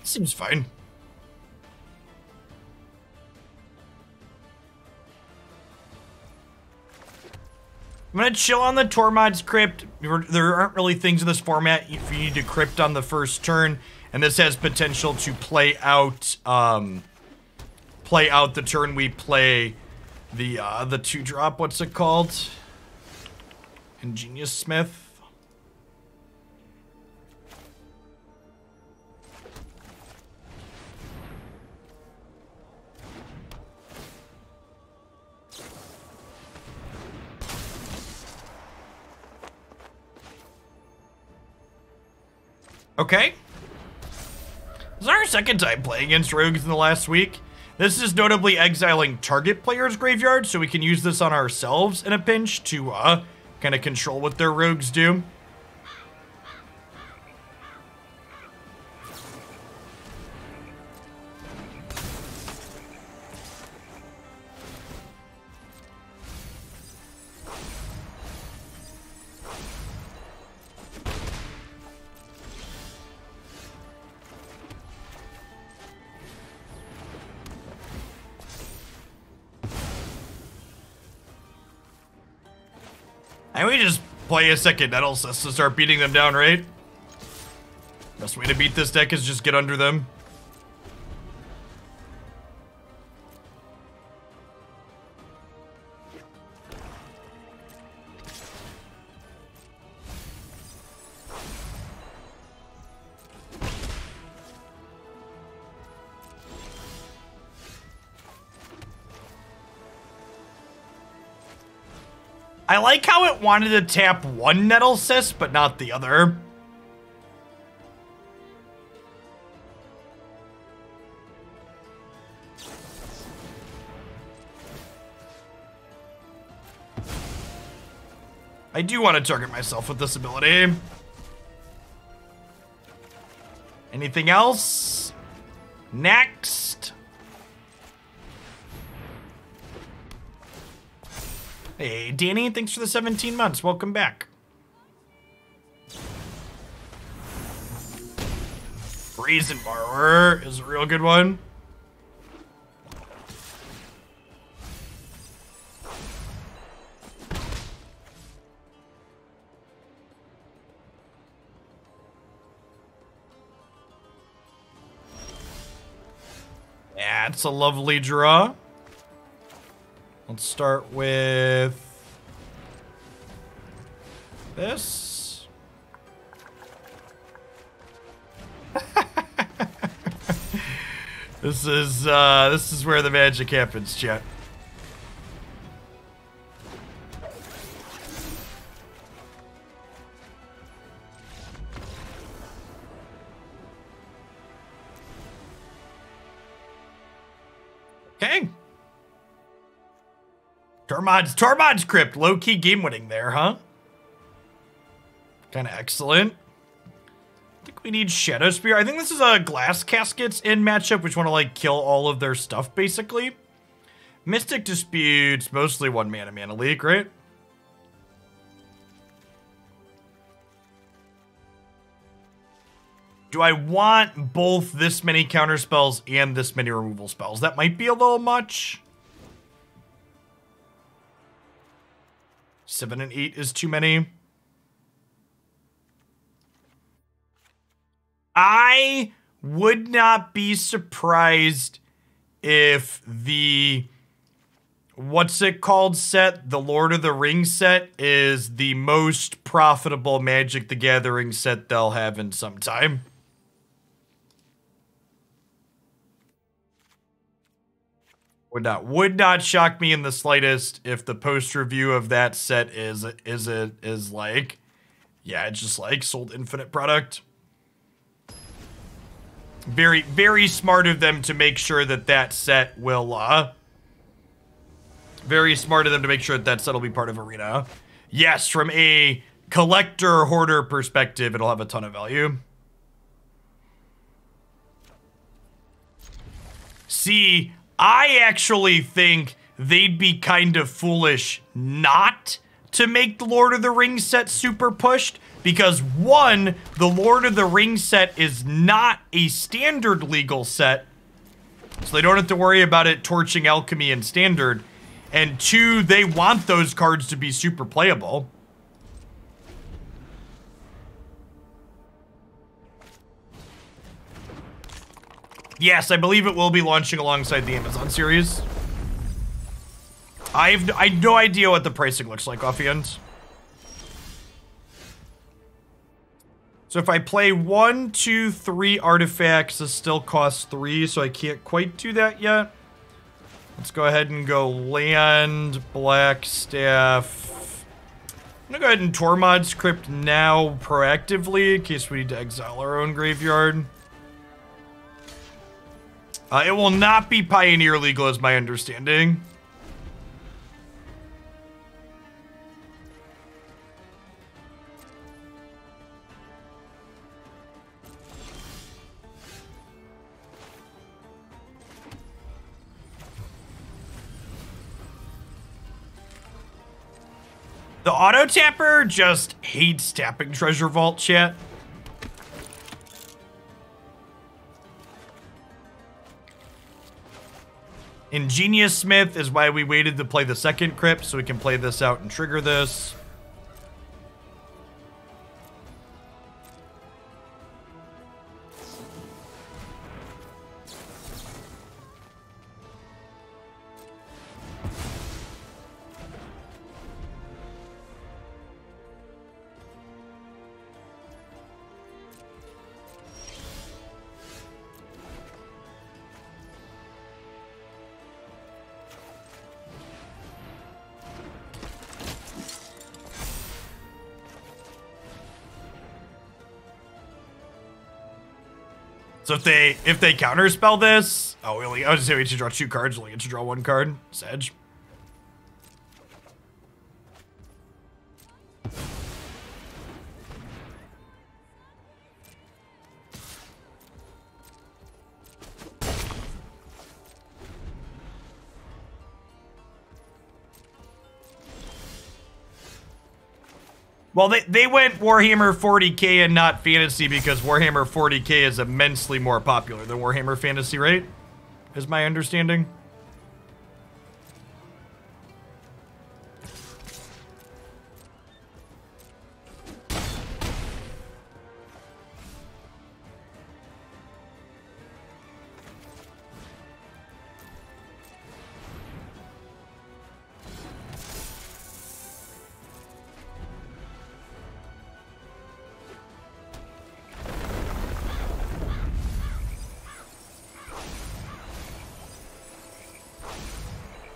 Seems fine. I'm gonna chill on the Tormod's Crypt. There aren't really things in this format if you need to Crypt on the first turn, and this has potential to play out the turn we play the 2-drop. What's it called? Ingenious Smith. Okay. This is our second time playing against rogues in the last week. This is notably exiling target players' graveyards, so we can use this on ourselves in a pinch to kind of control what their rogues do. And we just play a second Nettlecyst to start beating them down, right? Best way to beat this deck is just get under them. I like how it wanted to tap one Nettlecyst, but not the other. I do want to target myself with this ability. Anything else? Next. Hey, Danny, thanks for the 17 months. Welcome back. Brazen Borrower is a real good one. That's a lovely draw. Let's start with this. This is where the magic happens, chat. Okay. Tormod's Crypt, low-key game-winning there, huh? Kind of excellent. I think we need Shadowspear. I think this is a Glass Caskets in matchup, which want to, like, kill all of their stuff, basically. Mystic Dispute's mostly one mana leak, right? Do I want both this many counter spells and this many removal spells? That might be a little much. 7 and 8 is too many. I would not be surprised if the, what's it called set, the Lord of the Rings set, is the most profitable Magic the Gathering set they'll have in some time. Would not shock me in the slightest if the post review of that set is like, yeah, it's just like sold infinite product. Very, very smart of them to make sure that that set will, very smart of them to make sure that that set will be part of Arena. Yes, from a collector hoarder perspective, it'll have a ton of value. See, I actually think they'd be kind of foolish not to make the Lord of the Rings set super pushed, because one, the Lord of the Rings set is not a standard legal set, so they don't have to worry about it torching alchemy in standard, and two, they want those cards to be super playable. Yes, I believe it will be launching alongside the Amazon series. I have no idea what the pricing looks like offhand. So if I play 1, 2, 3 artifacts, this still costs 3, so I can't quite do that yet. Let's go ahead and go land, Blackstaff, gonna go ahead and Tormod's Crypt now proactively in case we need to exile our own graveyard. It will not be Pioneer legal is my understanding. The auto tapper just hates tapping Treasure Vault, chat. Ingenious Smith is why we waited to play the second Crypt, so we can play this out and trigger this. So if they counterspell this, oh, I was gonna say we should draw 2 cards, only get to draw 1 card. Sedge. Well, they went Warhammer 40k and not Fantasy because Warhammer 40k is immensely more popular than Warhammer Fantasy, right? Is my understanding.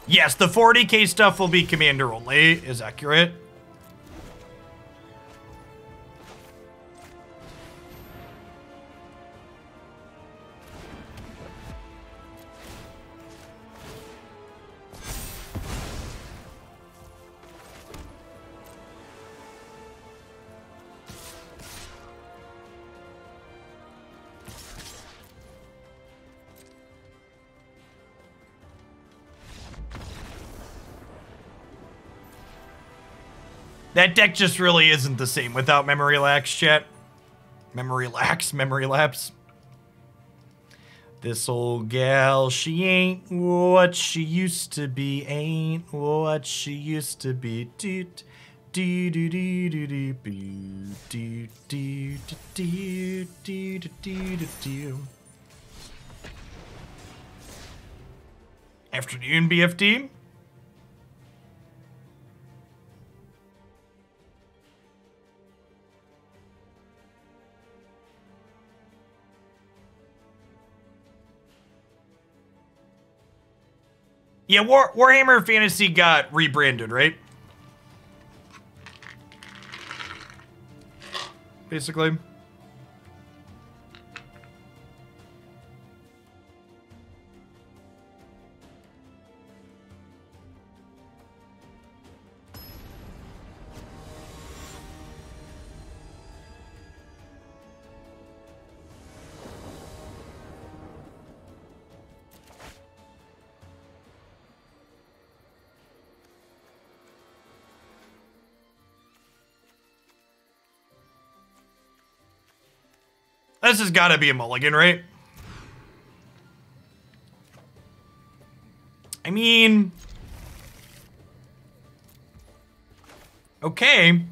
Yes, the 40k stuff will be commander only, is accurate. That deck just really isn't the same without Memory Lax, chat. Memory Lapse. This old gal, she ain't what she used to be, ain't what she used to be. Doot, doo doo doo doo doo doo doo doo doo doo doo doo. Afternoon, BFD. Yeah, Warhammer Fantasy got rebranded, right? Basically. This has got to be a mulligan, right? I mean... Okay.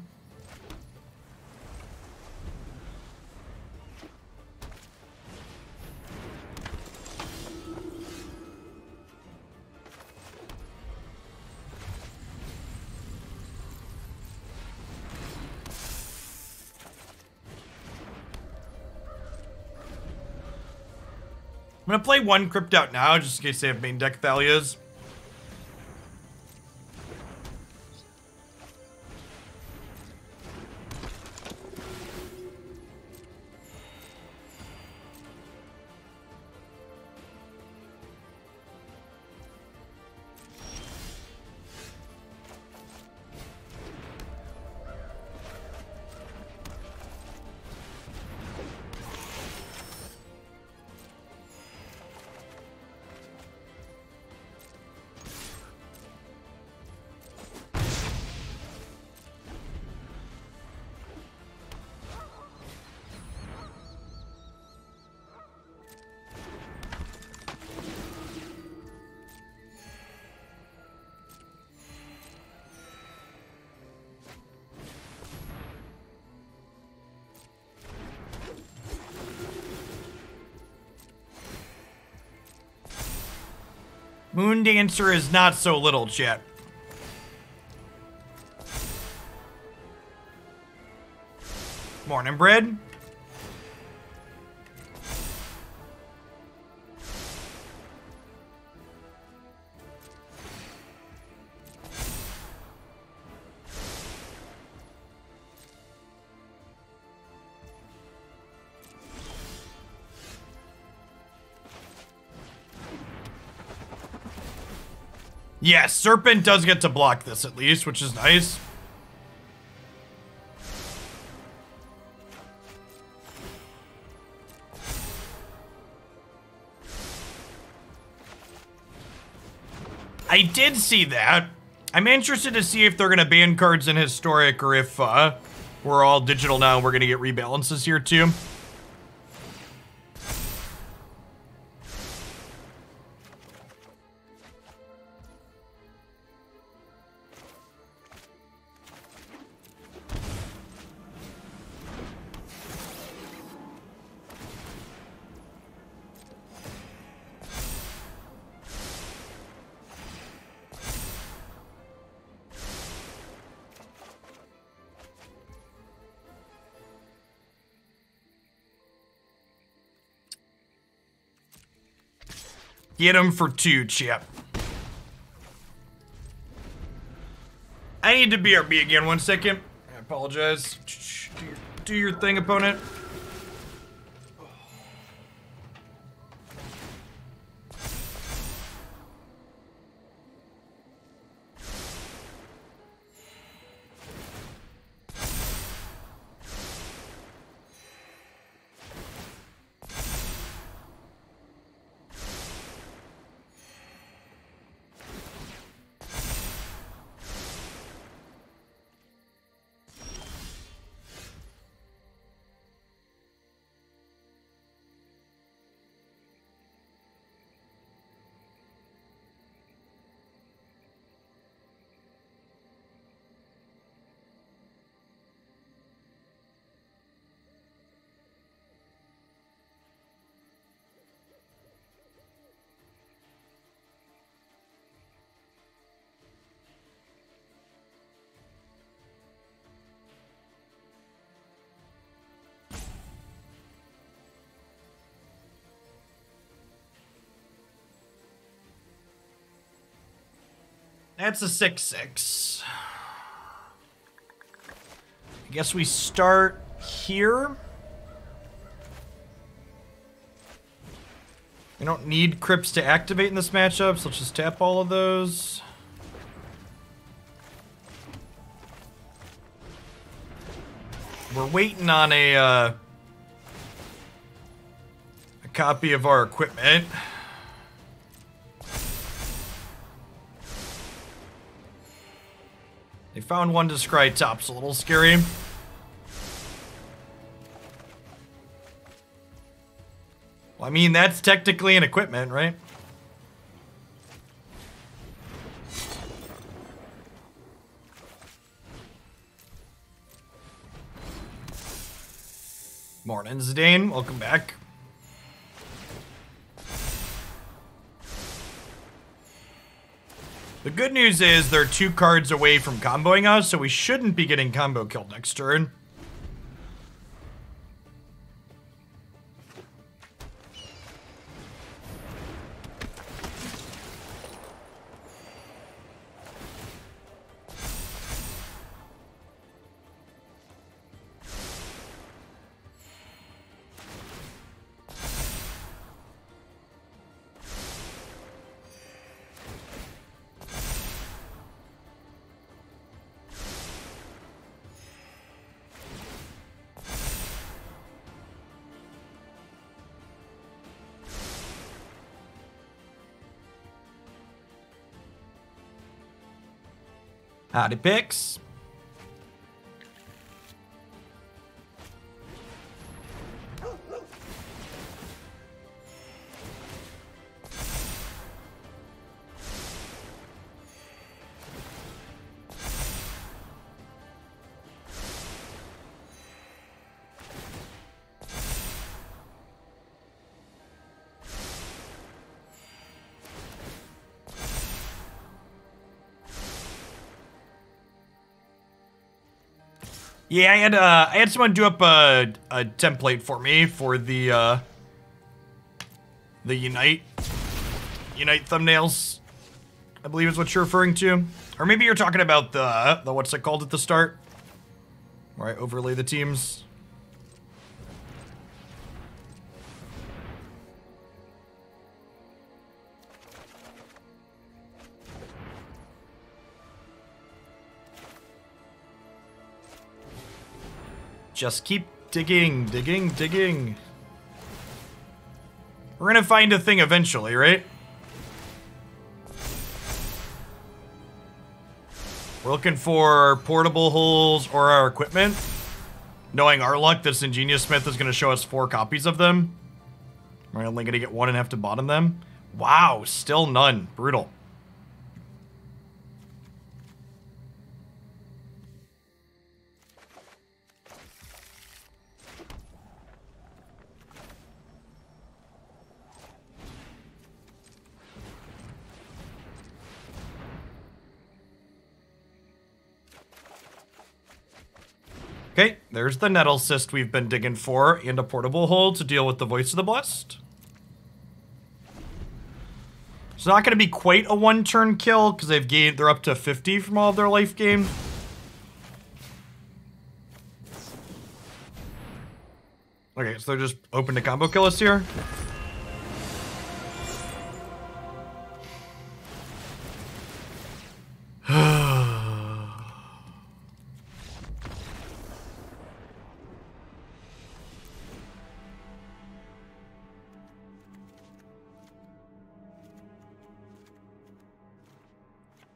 I'm gonna play 1 Crypt out now, just in case they have main deck Thalias. Moon Dancer is not so little, chat. Morning, bread. Yes, Serpent does get to block this at least, which is nice. I did see that. I'm interested to see if they're going to ban cards in Historic or if we're all digital now and we're going to get rebalances here too. Get him for 2, chip. I need to BRB again 1 second. I apologize. Do your thing, opponent. That's a 6/6. I guess we start here. We don't need Crypts to activate in this matchup, so let's just tap all of those. We're waiting on a copy of our equipment. They found one to scry top, so a little scary. Well, I mean, that's technically an equipment, right? Morning, Zidane. Welcome back. The good news is they're 2 cards away from comboing us, so we shouldn't be getting combo killed next turn. Howdy, picks. Yeah, I had someone do up a template for me for the Unite thumbnails, I believe is what you're referring to. Or maybe you're talking about the what's it called at the start? Where I overlay the teams. Just keep digging, digging, digging. We're gonna find a thing eventually, right? We're looking for portable holes or our equipment. Knowing our luck, this Ingenious Smith is gonna show us 4 copies of them. We're only gonna get 1 and have to bottom them. Wow, still none. Brutal. Okay, there's the Nettlecyst we've been digging for, and a portable hole to deal with the Voice of the Blessed. It's not going to be quite a 1-turn kill, because they're up to 50 from all of their life gain. Okay, so they're just open to combo kill us here.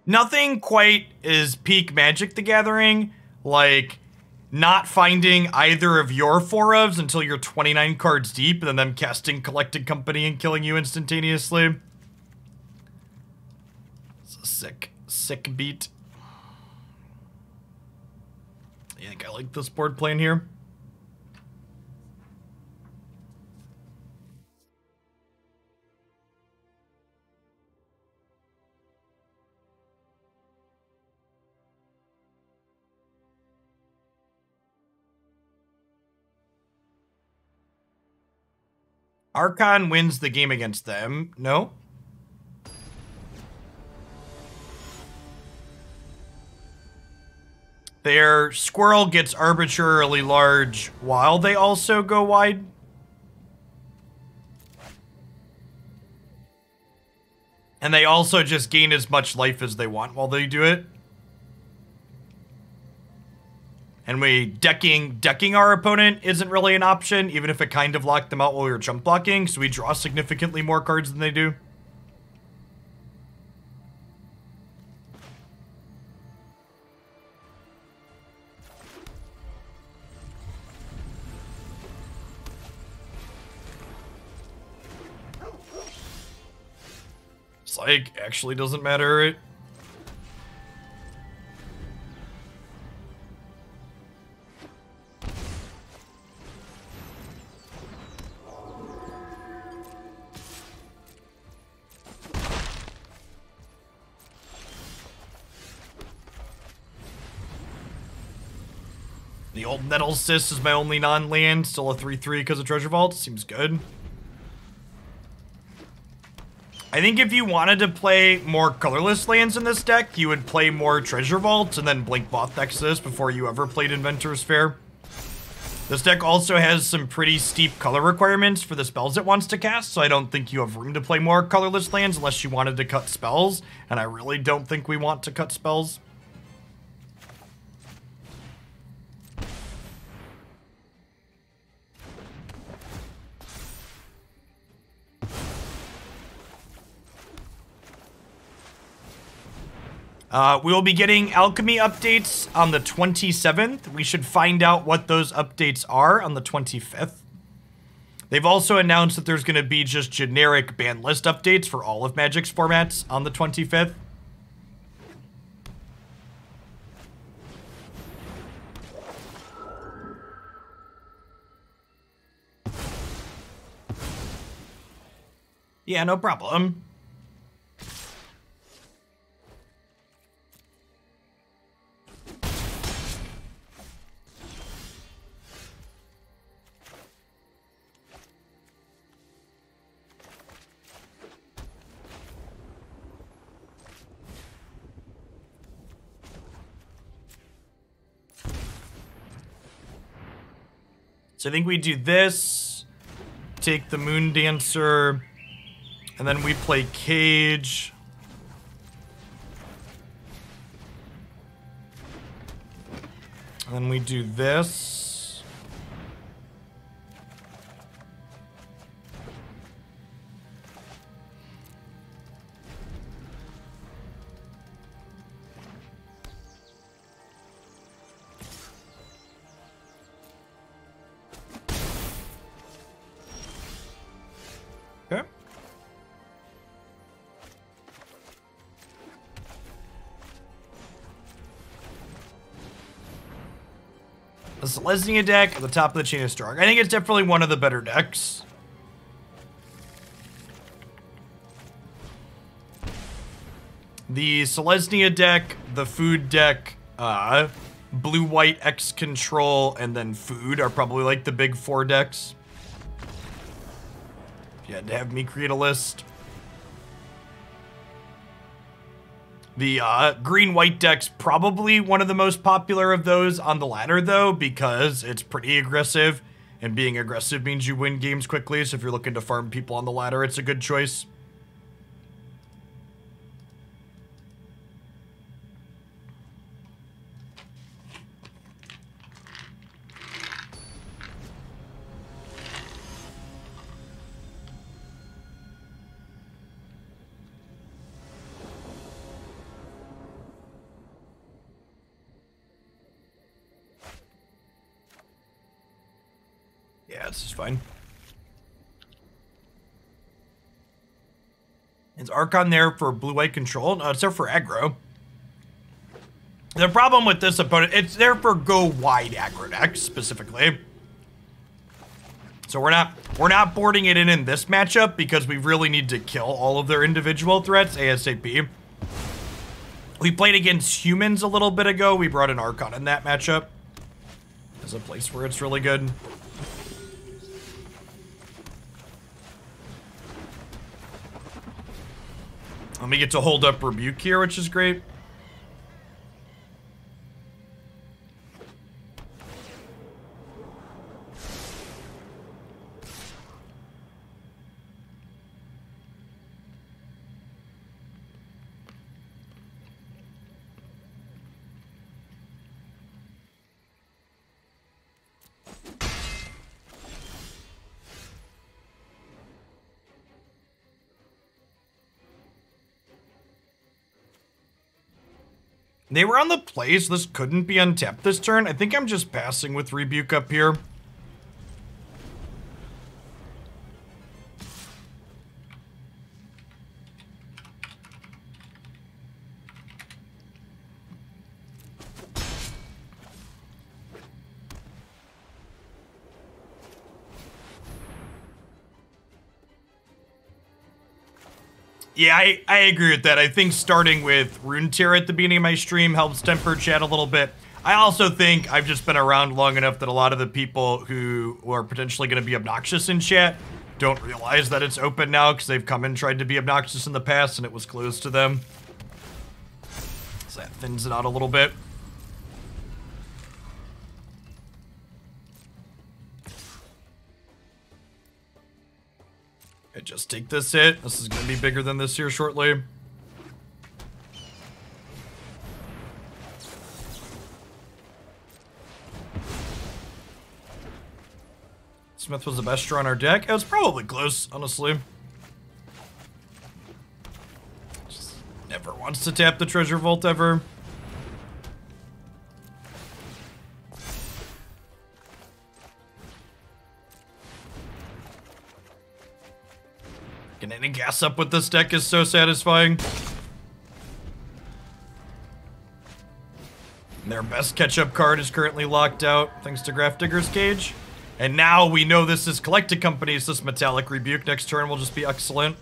Nothing quite is peak Magic the Gathering, like not finding either of your 4 ofs until you're 29 cards deep, and then them casting Collected Company and killing you instantaneously. It's a sick beat. I think I like this board plan here. Archon wins the game against them. No? Their squirrel gets arbitrarily large while they also go wide. And they also just gain as much life as they want while they do it. And decking our opponent isn't really an option, even if it kind of locked them out while we were jump blocking, so we draw significantly more cards than they do. It's like, actually doesn't matter, right? The old Nettlecyst is my only non-land, still a 3/3 because of Treasure Vault. Seems good. I think if you wanted to play more colorless lands in this deck, you would play more Treasure Vault and then Blink Both Nexus before you ever played Inventor's Fair. This deck also has some pretty steep color requirements for the spells it wants to cast, so I don't think you have room to play more colorless lands unless you wanted to cut spells, and I really don't think we want to cut spells. We will be getting alchemy updates on the 27th. We should find out what those updates are on the 25th. They've also announced that there's going to be just generic ban list updates for all of Magic's formats on the 25th. Yeah, no problem. So I think we do this, take the Moon Dancer, and then we play Cage. And then we do this. Okay. The Selesnya deck at the top of the chain is strong. I think it's definitely one of the better decks. The Selesnya deck, the food deck, blue-white X control, and then food are probably like the big 4 decks. If you had to have me create a list. The green-white deck's probably one of the most popular of those on the ladder, though, because it's pretty aggressive, and being aggressive means you win games quickly, so if you're looking to farm people on the ladder, it's a good choice. Yeah, this is fine. Is Archon there for blue-white control? No, it's there for aggro. The problem with this opponent, it's there for go-wide aggro decks, specifically. So we're not boarding it in this matchup because we really need to kill all of their individual threats ASAP. We played against humans a little bit ago. We brought an Archon in that matchup. There's a place where it's really good. Let me get to hold up Rebuke here, which is great. They were on the play, so this couldn't be untapped this turn. I think I'm just passing with Rebuke up here. Yeah, I agree with that. I think starting with Rune Tear at the beginning of my stream helps temper chat a little bit. I also think I've just been around long enough that a lot of the people who are potentially going to be obnoxious in chat don't realize that it's open now because they've come and tried to be obnoxious in the past and it was closed to them. So that thins it out a little bit. I just take this hit. This is going to be bigger than this here shortly. Smith was the best draw on our deck. It was probably close, honestly. Just never wants to tap the Treasure Vault ever. Getting gas up with this deck is so satisfying. Their best catch-up card is currently locked out, thanks to Grafdigger's Cage. And now we know this is Collected Companies. This Metallic Rebuke next turn will just be excellent.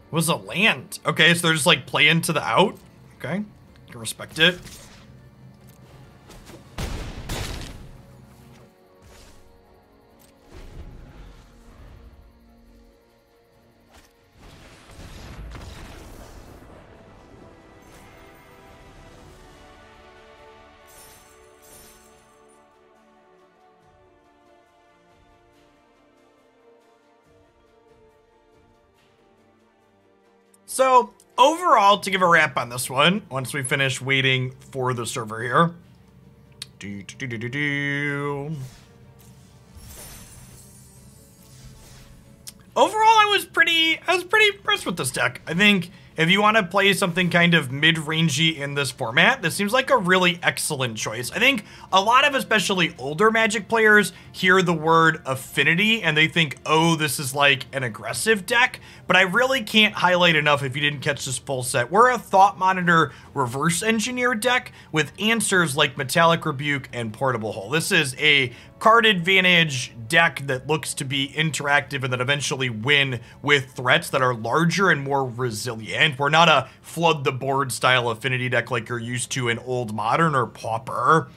It was a land. Okay, so they're just like play into the out. Okay, can respect it. So overall, to give a wrap on this one, once we finish waiting for the server here. Overall, I was pretty impressed with this deck. I think if you want to play something kind of mid-rangey in this format, this seems like a really excellent choice. I think a lot of especially older Magic players hear the word Affinity and they think, oh, this is like an aggressive deck, but I really can't highlight enough if you didn't catch this full set. We're a Thought Monitor reverse engineer deck with answers like Metallic Rebuke and Portable Hole. This is a card advantage deck that looks to be interactive and that eventually win with threats that are larger and more resilient. We're not a flood the board style Affinity deck like you're used to in Old Modern or Pauper.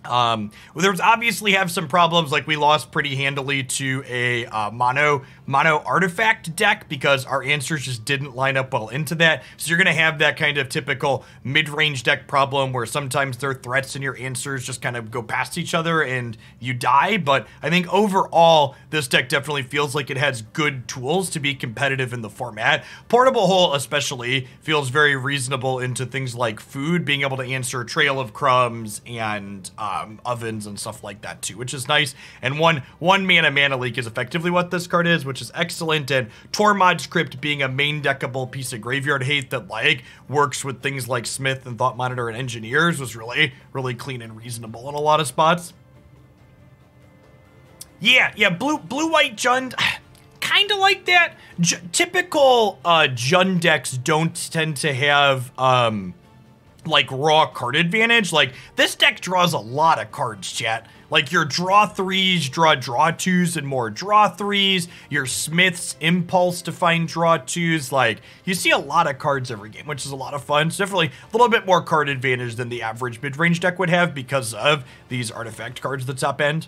There's obviously have some problems, like we lost pretty handily to a mono artifact deck because our answers just didn't line up well into that. So you're gonna have that kind of typical mid-range deck problem where sometimes their threats and your answers just kind of go past each other and you die. But I think overall, this deck definitely feels like it has good tools to be competitive in the format. Portable Hole especially feels very reasonable into things like food, being able to answer Trail of Crumbs and ovens and stuff like that too, which is nice. And one mana leak is effectively what this card is, which is excellent. And Tormod's Crypt being a main deckable piece of graveyard hate that like works with things like Smith and Thought Monitor and Engineers was really clean and reasonable in a lot of spots. Yeah, blue-white Jund, kind of like that. Typical Jund decks don't tend to have like raw card advantage. Like this deck draws a lot of cards, chat. Like your draw 3s, draw 2s and more draw 3s, your Smith's Impulse to find draw 2s. Like you see a lot of cards every game, which is a lot of fun. It's definitely a little bit more card advantage than the average mid-range deck would have because of these artifact cards at the top end.